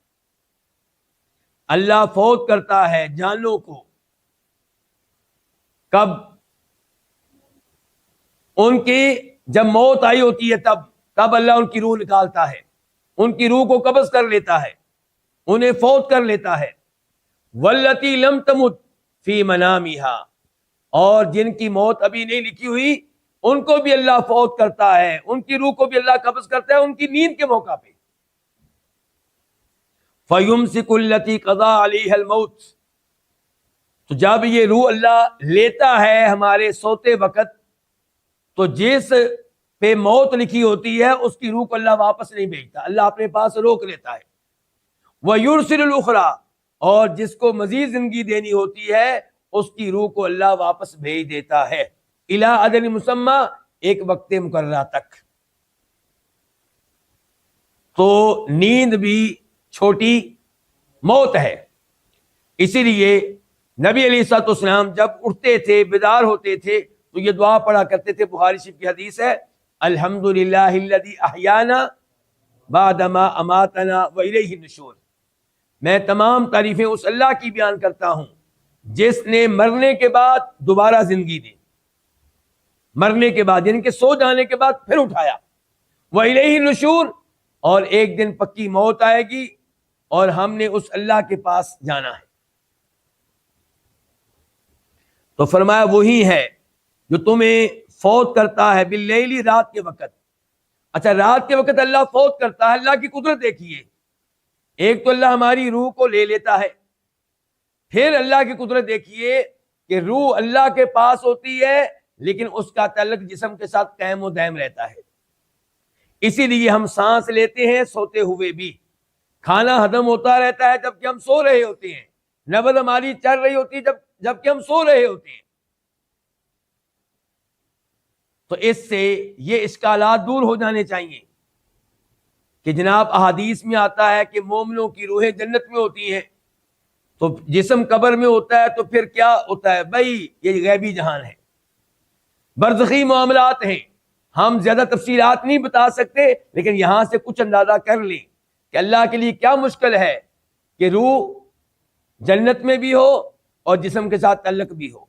اللہ فوت کرتا ہے جانوں کو کب؟ ان کی جب موت آئی ہوتی ہے تب اللہ ان کی روح نکالتا ہے، ان کی روح کو قبض کر لیتا ہے، انہیں فوت کر لیتا ہے. والتی لم تمت فی منامها، اور جن کی موت ابھی نہیں لکھی ہوئی ان کو بھی اللہ فوت کرتا ہے، ان کی روح کو بھی اللہ قبض کرتا ہے ان کی نیند کے موقع پہ. فَيُمْسِكُ الَّتِي قَضَى عَلَيْهَا الْمَوْتِ، تو جب یہ روح اللہ لیتا ہے ہمارے سوتے وقت، تو جس پہ موت لکھی ہوتی ہے اس کی روح کو اللہ واپس نہیں بھیجتا، اللہ اپنے پاس روک لیتا ہے. وَيُرْسِلُ الْأُخْرَى، اور جس کو مزید زندگی دینی ہوتی ہے اس کی روح کو اللہ واپس بھیج دیتا ہے الی اجل مسمى، ایک وقت مقررہ تک. تو نیند بھی چھوٹی موت ہے. اسی لیے نبی علیہ الصلوۃ والسلام جب اٹھتے تھے، بیدار ہوتے تھے، تو یہ دعا پڑھا کرتے تھے. بخاری شریف کی حدیث ہے، الحمدللہ الذی احیانا بعدما اماتنا والیہ النشور. میں تمام تعریفیں اس اللہ کی بیان کرتا ہوں جس نے مرنے کے بعد دوبارہ زندگی دی، مرنے کے بعد یعنی کہ سو جانے کے بعد پھر اٹھایا. وَإِلَيْهِ النُّشُورُ، اور ایک دن پکی موت آئے گی اور ہم نے اس اللہ کے پاس جانا ہے. تو فرمایا وہی ہے جو تمہیں فوت کرتا ہے باللیل، رات کے وقت. اچھا، رات کے وقت اللہ فوت کرتا ہے، اللہ کی قدرت دیکھیے. ایک تو اللہ ہماری روح کو لے لیتا ہے، پھر اللہ کی قدرت دیکھیے کہ روح اللہ کے پاس ہوتی ہے لیکن اس کا تعلق جسم کے ساتھ قائم و دائم رہتا ہے. اسی لیے ہم سانس لیتے ہیں سوتے ہوئے بھی، کھانا ہضم ہوتا رہتا ہے جبکہ ہم سو رہے ہوتے ہیں، نبض ہماری چل رہی ہوتی ہے جبکہ ہم سو رہے ہوتے ہیں. تو اس سے یہ اشکالات دور ہو جانے چاہیے کہ جناب احادیث میں آتا ہے کہ مومنوں کی روحیں جنت میں ہوتی ہیں، تو جسم قبر میں ہوتا ہے تو پھر کیا ہوتا ہے بھائی؟ یہ غیبی جہان ہے، برزخی معاملات ہیں. ہم زیادہ تفصیلات نہیں بتا سکتے، لیکن یہاں سے کچھ اندازہ کر لیں کہ اللہ کے لیے کیا مشکل ہے کہ روح جنت میں بھی ہو اور جسم کے ساتھ تعلق بھی ہو.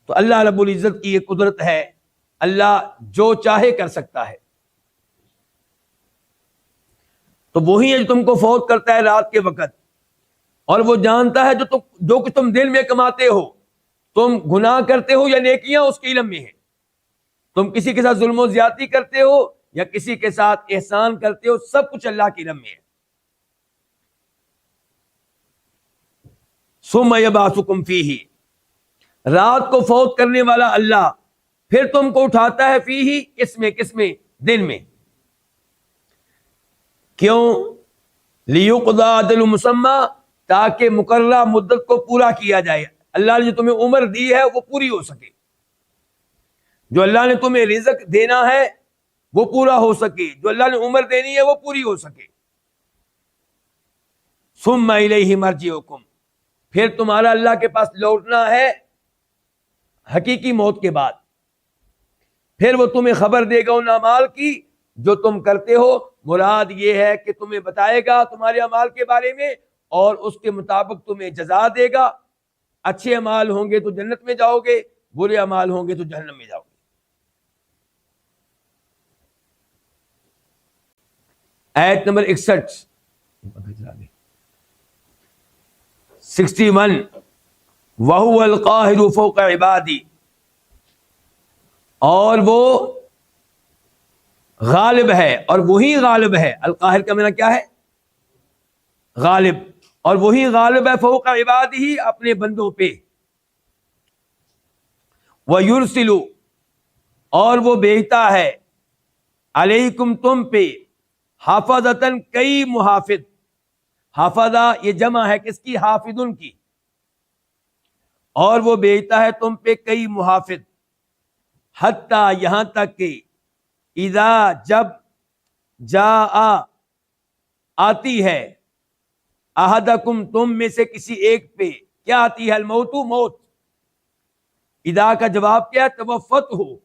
تو اللہ رب العزت کی یہ قدرت ہے، اللہ جو چاہے کر سکتا ہے. تو وہی ہے جو تم کو فوت کرتا ہے رات کے وقت، اور وہ جانتا ہے جو کچھ تم دل میں کماتے ہو، تم گناہ کرتے ہو یا نیکیاں، اس کے علم میں ہے. تم کسی کے ساتھ ظلم و زیادتی کرتے ہو یا کسی کے ساتھ احسان کرتے ہو، سب کچھ اللہ کے علم میں ہے. ثم یبعثکم فیہ، رات کو فوت کرنے والا اللہ پھر تم کو اٹھاتا ہے فیہ، کس میں؟ دن میں. کیوں؟ لیقضی اجل مسمى، تاکہ مقررہ مدت کو پورا کیا جائے. اللہ نے جو تمہیں عمر دی ہے وہ پوری ہو سکے، جو اللہ نے تمہیں رزق دینا ہے وہ پورا ہو سکے، جو اللہ نے عمر دینی ہے وہ پوری ہو سکے. ثم الیہ مرجعکم، پھر تمہارا اللہ کے پاس لوٹنا ہے حقیقی موت کے بعد. پھر وہ تمہیں خبر دے گا ان اعمال کی جو تم کرتے ہو. مراد یہ ہے کہ تمہیں بتائے گا تمہارے اعمال کے بارے میں اور اس کے مطابق تمہیں جزا دے گا. اچھے اعمال ہوں گے تو جنت میں جاؤ گے، برے اعمال ہوں گے تو جہنم میں جاؤ گے. آیت نمبر 61 وَهُوَ الْقَاهِرُ فَوْقَ عِبَادِهِ، اور وہ غالب ہے، اور وہی غالب ہے. القاہر کا معنی کیا ہے؟ غالب. اور وہی غالب ہے فوق عبادہ، اپنے بندوں پہ. وَيُرْسِلُ، اور وہ بھیجتا ہے علیکم، تم پہ، حافظتاً، کئی محافظ. حافظہ یہ جمع ہے کس کی؟ حافظن کی. اور وہ بھیجتا ہے تم پہ کئی محافظ، حتیٰ، یہاں تک کہ اذا، جب جاء آتی ہے، احدکم تم میں سے کسی ایک پہ کیا آتی ہے؟ الموت موت. اذا کا جواب کیا؟ توفت ہو،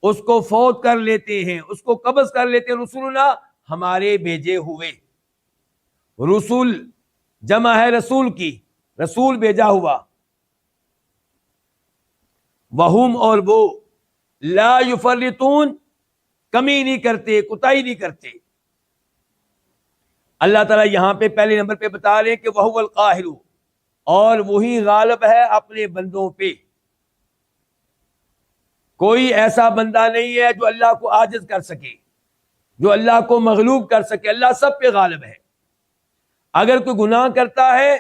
اس کو فوت کر لیتے ہیں، اس کو قبض کر لیتے ہیں رسولنا ہمارے بھیجے ہوئے. رسول جمع ہے رسول کی، رسول بھیجا ہوا. وہم اور وہ لا یفرطون کمی نہیں کرتے، کوتاہی نہیں کرتے. اللہ تعالیٰ یہاں پہ پہلے نمبر پہ بتا رہے ہیں کہ وہو القاہر، اور وہی غالب ہے اپنے بندوں پہ. کوئی ایسا بندہ نہیں ہے جو اللہ کو عاجز کر سکے، جو اللہ کو مغلوب کر سکے. اللہ سب پہ غالب ہے. اگر کوئی گناہ کرتا ہے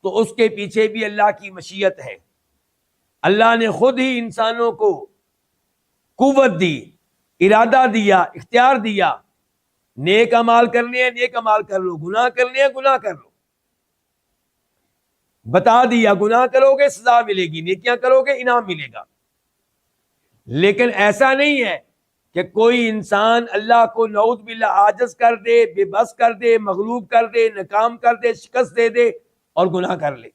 تو اس کے پیچھے بھی اللہ کی مشیت ہے. اللہ نے خود ہی انسانوں کو قوت دی، ارادہ دیا، اختیار دیا. نیک اعمال کرنے ہیں نیک اعمال کر لو، گناہ کرنے ہیں گناہ کر لو. بتا دیا گناہ کرو گے سزا ملے گی، نیکیاں کرو گے انعام ملے گا. لیکن ایسا نہیں ہے کہ کوئی انسان اللہ کو نعوذ باللہ عاجز کر دے، بے بس کر دے، مغلوب کر دے، ناکام کر دے، شکست دے دے اور گناہ کر لے.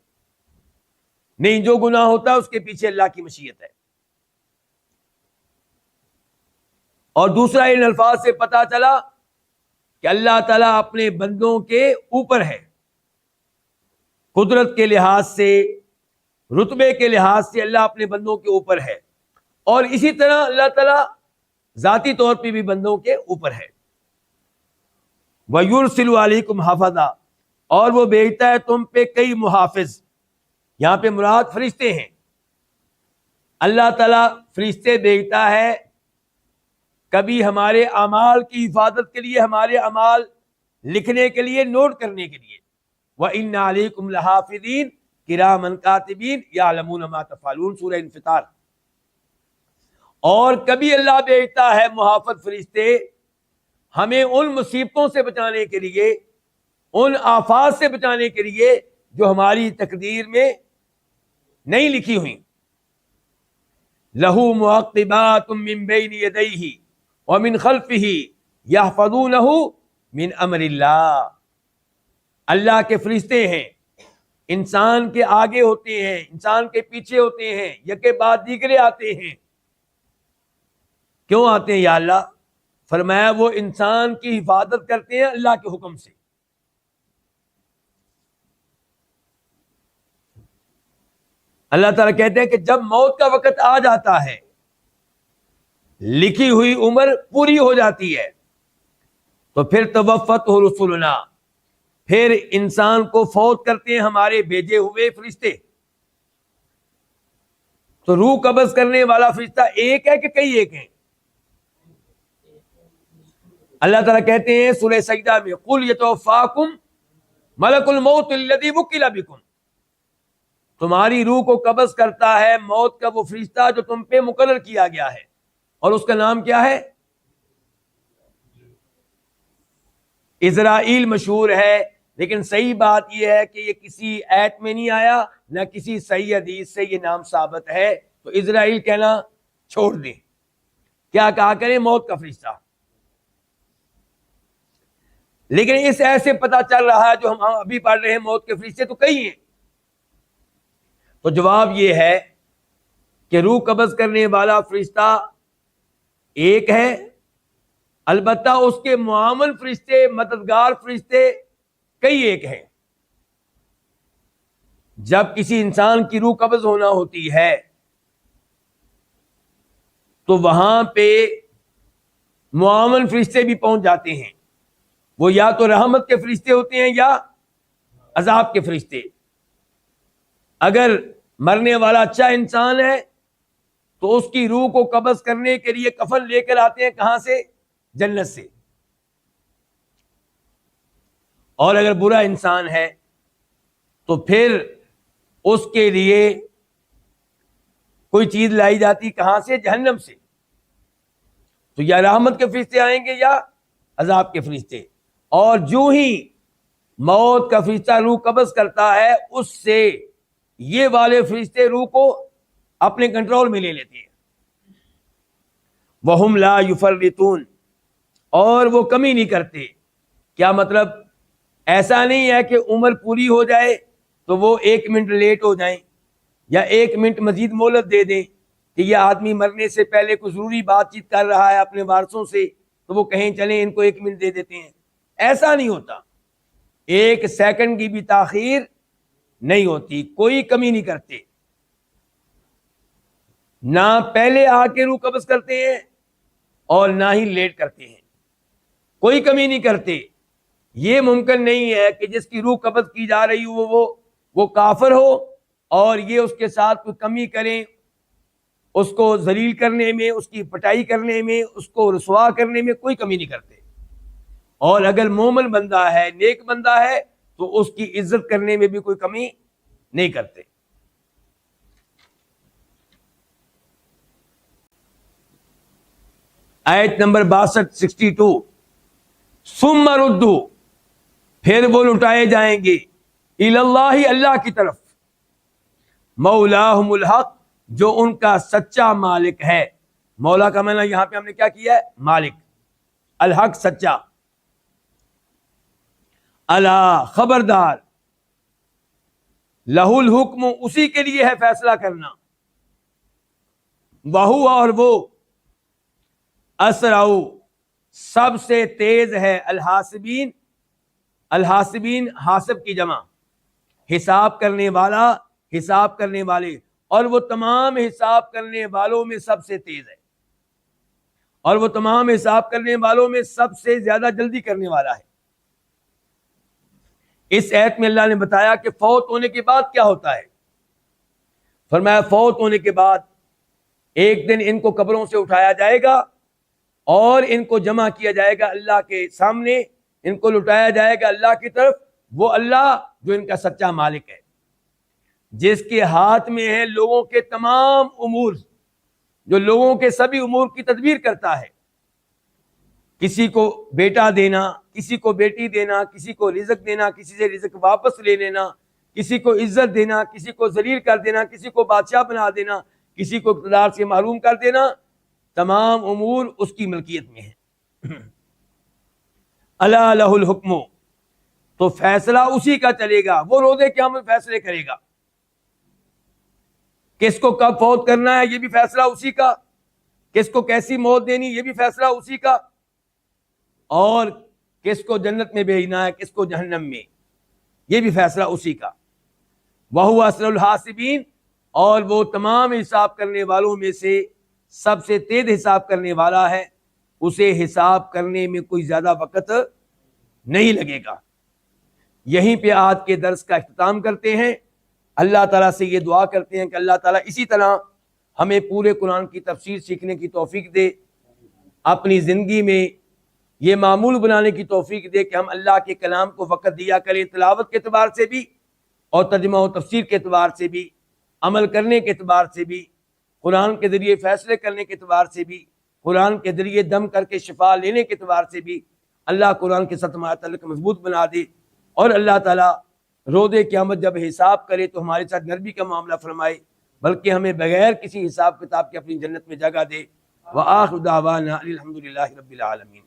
نہیں، جو گناہ ہوتا ہے اس کے پیچھے اللہ کی مشیت ہے. اور دوسرا ان الفاظ سے پتا چلا کہ اللہ تعالیٰ اپنے بندوں کے اوپر ہے، قدرت کے لحاظ سے، رتبے کے لحاظ سے اللہ اپنے بندوں کے اوپر ہے. اور اسی طرح اللہ تعالیٰ ذاتی طور پہ بھی بندوں کے اوپر ہے. وَيُرْسِلُ عَلَيْكُمْ حَفَظًا، اور وہ بھیجتا ہے تم پہ کئی محافظ. یہاں پہ مراد فرشتے ہیں. اللہ تعالیٰ فرشتے بھیجتا ہے کبھی ہمارے اعمال کی حفاظت کے لیے، ہمارے اعمال لکھنے کے لیے، نوٹ کرنے کے لیے. وَإِنَّ عَلَيْكُمْ لَحَافِظِينَ كِرَامًا كَاتِبِينَ يَعْلَمُونَ مَا تَفْعَلُونَ، سورہ انفطار. اور کبھی اللہ بھیجتا ہے محافظ فرشتے ہمیں ان مصیبتوں سے بچانے کے لیے، ان آفات سے بچانے کے لیے جو ہماری تقدیر میں نہیں لکھی ہوئی. لَهُ مُعَقِّبَاتٌ مِّن بَيْنِ يَدَيْهِ وَمِن خَلْفِهِ يَحْفَظُونَهُ مِنْ أَمْرِ اللَّهِ. اللہ کے فرشتے ہیں، انسان کے آگے ہوتے ہیں، انسان کے پیچھے ہوتے ہیں، یکے بعد دیگرے آتے ہیں. کیوں آتے ہیں یا اللہ؟ فرمایا وہ انسان کی حفاظت کرتے ہیں اللہ کے حکم سے. اللہ تعالیٰ کہتے ہیں کہ جب موت کا وقت آ جاتا ہے، لکھی ہوئی عمر پوری ہو جاتی ہے، تو پھر توفت ہو رسولنا، پھر انسان کو فوت کرتے ہیں ہمارے بھیجے ہوئے فرشتے. تو روح قبض کرنے والا فرشتہ ایک ہے کہ کئی ایک ہیں؟ اللہ تعالیٰ کہتے ہیں سورہ سجدہ میں قُلْ يَتَوَفَّاكُمْ مَلَكُ الْمَوْتِ الَّذِي وُكِّلَ بِكُمْ، تمہاری روح کو قبض کرتا ہے موت کا وہ فرشتہ جو تم پہ مقرر کیا گیا ہے. اور اس کا نام کیا ہے؟ اسرائیل مشہور ہے، لیکن صحیح بات یہ ہے کہ یہ کسی آیت میں نہیں آیا، نہ کسی صحیح حدیث سے یہ نام ثابت ہے. تو اسرائیل کہنا چھوڑ دیں، کیا کہا کریں؟ موت کا فرشتہ. لیکن اس ایسے پتہ چل رہا ہے جو ہم ابھی پڑھ رہے ہیں موت کے فرشتے تو کئی ہیں. تو جواب یہ ہے کہ روح قبض کرنے والا فرشتہ ایک ہے، البتہ اس کے معاون فرشتے، مددگار فرشتے کئی ایک ہیں. جب کسی انسان کی روح قبض ہونا ہوتی ہے تو وہاں پہ معاون فرشتے بھی پہنچ جاتے ہیں. وہ یا تو رحمت کے فرشتے ہوتے ہیں یا عذاب کے فرشتے. اگر مرنے والا اچھا انسان ہے تو اس کی روح کو قبض کرنے کے لیے کفن لے کر آتے ہیں، کہاں سے؟ جنت سے. اور اگر برا انسان ہے تو پھر اس کے لیے کوئی چیز لائی جاتی، کہاں سے؟ جہنم سے. تو یا رحمت کے فرشتے آئیں گے یا عذاب کے فرشتے. اور جو ہی موت کا فرشتہ روح قبض کرتا ہے اس سے یہ والے فرشتے روح کو اپنے کنٹرول میں لے لیتے ہیں. وَهُمْ لَا يُفَرِّطُونَ، اور وہ کمی نہیں کرتے. کیا مطلب؟ ایسا نہیں ہے کہ عمر پوری ہو جائے تو وہ 1 منٹ لیٹ ہو جائیں یا 1 منٹ مزید مہلت دے دیں کہ یہ آدمی مرنے سے پہلے کوئی ضروری بات چیت کر رہا ہے اپنے وارثوں سے تو وہ کہیں چلیں ان کو 1 منٹ دے دیتے ہیں. ایسا نہیں ہوتا. 1 سیکنڈ کی بھی تاخیر نہیں ہوتی. کوئی کمی نہیں کرتے. نہ پہلے آ کے روح قبض کرتے ہیں اور نہ ہی لیٹ کرتے ہیں. کوئی کمی نہیں کرتے. یہ ممکن نہیں ہے کہ جس کی روح قبض کی جا رہی ہو وہ کافر ہو اور یہ اس کے ساتھ کوئی کمی کریں, اس کو ذلیل کرنے میں, اس کی پٹائی کرنے میں, اس کو رسوا کرنے میں کوئی کمی نہیں کرتے. اور اگر مومن بندہ ہے, نیک بندہ ہے, تو اس کی عزت کرنے میں بھی کوئی کمی نہیں کرتے. آیت نمبر 62 ثم ردوا, پھر وہ لٹائے جائیں گے, الی اللہ, اللہ کی طرف, مولاہم الحق, جو ان کا سچا مالک ہے. مولا کا معنی یہاں پہ ہم نے کیا کیا ہے؟ مالک. الحق سچا. الا, خبردار, لہ الحکم, اسی کے لیے ہے فیصلہ کرنا. وہو, اور وہ, اسرع, سب سے تیز ہے, الحاسبین, الحاسبین حاسب کی جمع, حساب کرنے والا, حساب کرنے والے, اور وہ تمام حساب کرنے والوں میں سب سے تیز ہے, اور وہ تمام حساب کرنے والوں میں سب سے زیادہ جلدی کرنے والا ہے. اس آیت میں اللہ نے بتایا کہ فوت ہونے کے بعد کیا ہوتا ہے. فرمایا فوت ہونے کے بعد ایک دن ان کو قبروں سے اٹھایا جائے گا اور ان کو جمع کیا جائے گا اللہ کے سامنے, ان کو لٹایا جائے گا اللہ کی طرف, وہ اللہ جو ان کا سچا مالک ہے, جس کے ہاتھ میں ہے لوگوں کے تمام امور, جو لوگوں کے سبھی امور کی تدبیر کرتا ہے. کسی کو بیٹا دینا, کسی کو بیٹی دینا, کسی کو رزق دینا, کسی سے رزق واپس لے لینا, کسی کو عزت دینا, کسی کو ذلیل کر دینا, کسی کو بادشاہ بنا دینا, کسی کو اقتدار سے محروم کر دینا, تمام امور اس کی ملکیت میں ہے. الا لہ الحکم, تو فیصلہ اسی کا چلے گا, وہ روز قیامت فیصلے کرے گا. کس کو کب فوت کرنا ہے یہ بھی فیصلہ اسی کا, کس کو کیسی موت دینی یہ بھی فیصلہ اسی کا, اور کس کو جنت میں بھیجنا ہے کس کو جہنم میں یہ بھی فیصلہ اسی کا. وَهُوَ أَسْرَعُ الْحَاسِبِينَ, اور وہ تمام حساب کرنے والوں میں سے سب سے تیز حساب کرنے والا ہے, اسے حساب کرنے میں کوئی زیادہ وقت نہیں لگے گا. یہیں پہ آج کے درس کا اختتام کرتے ہیں. اللہ تعالیٰ سے یہ دعا کرتے ہیں کہ اللہ تعالیٰ اسی طرح ہمیں پورے قرآن کی تفسیر سیکھنے کی توفیق دے, اپنی زندگی میں یہ معمول بنانے کی توفیق دے کہ ہم اللہ کے کلام کو وقت دیا کریں, تلاوت کے اعتبار سے بھی اور ترجمہ و تفسیر کے اعتبار سے بھی, عمل کرنے کے اعتبار سے بھی, قرآن کے ذریعے فیصلے کرنے کے اعتبار سے بھی, قرآن کے ذریعے دم کر کے شفا لینے کے اعتبار سے بھی. اللہ قرآن کے ساتھ ہمارا تعلق مضبوط بنا دے, اور اللہ تعالیٰ روز قیامت جب حساب کرے تو ہمارے ساتھ نرمی کا معاملہ فرمائے, بلکہ ہمیں بغیر کسی حساب کتاب کے اپنی جنت میں جگہ دے. وآخر دعوانا الحمدللہ رب العالمین.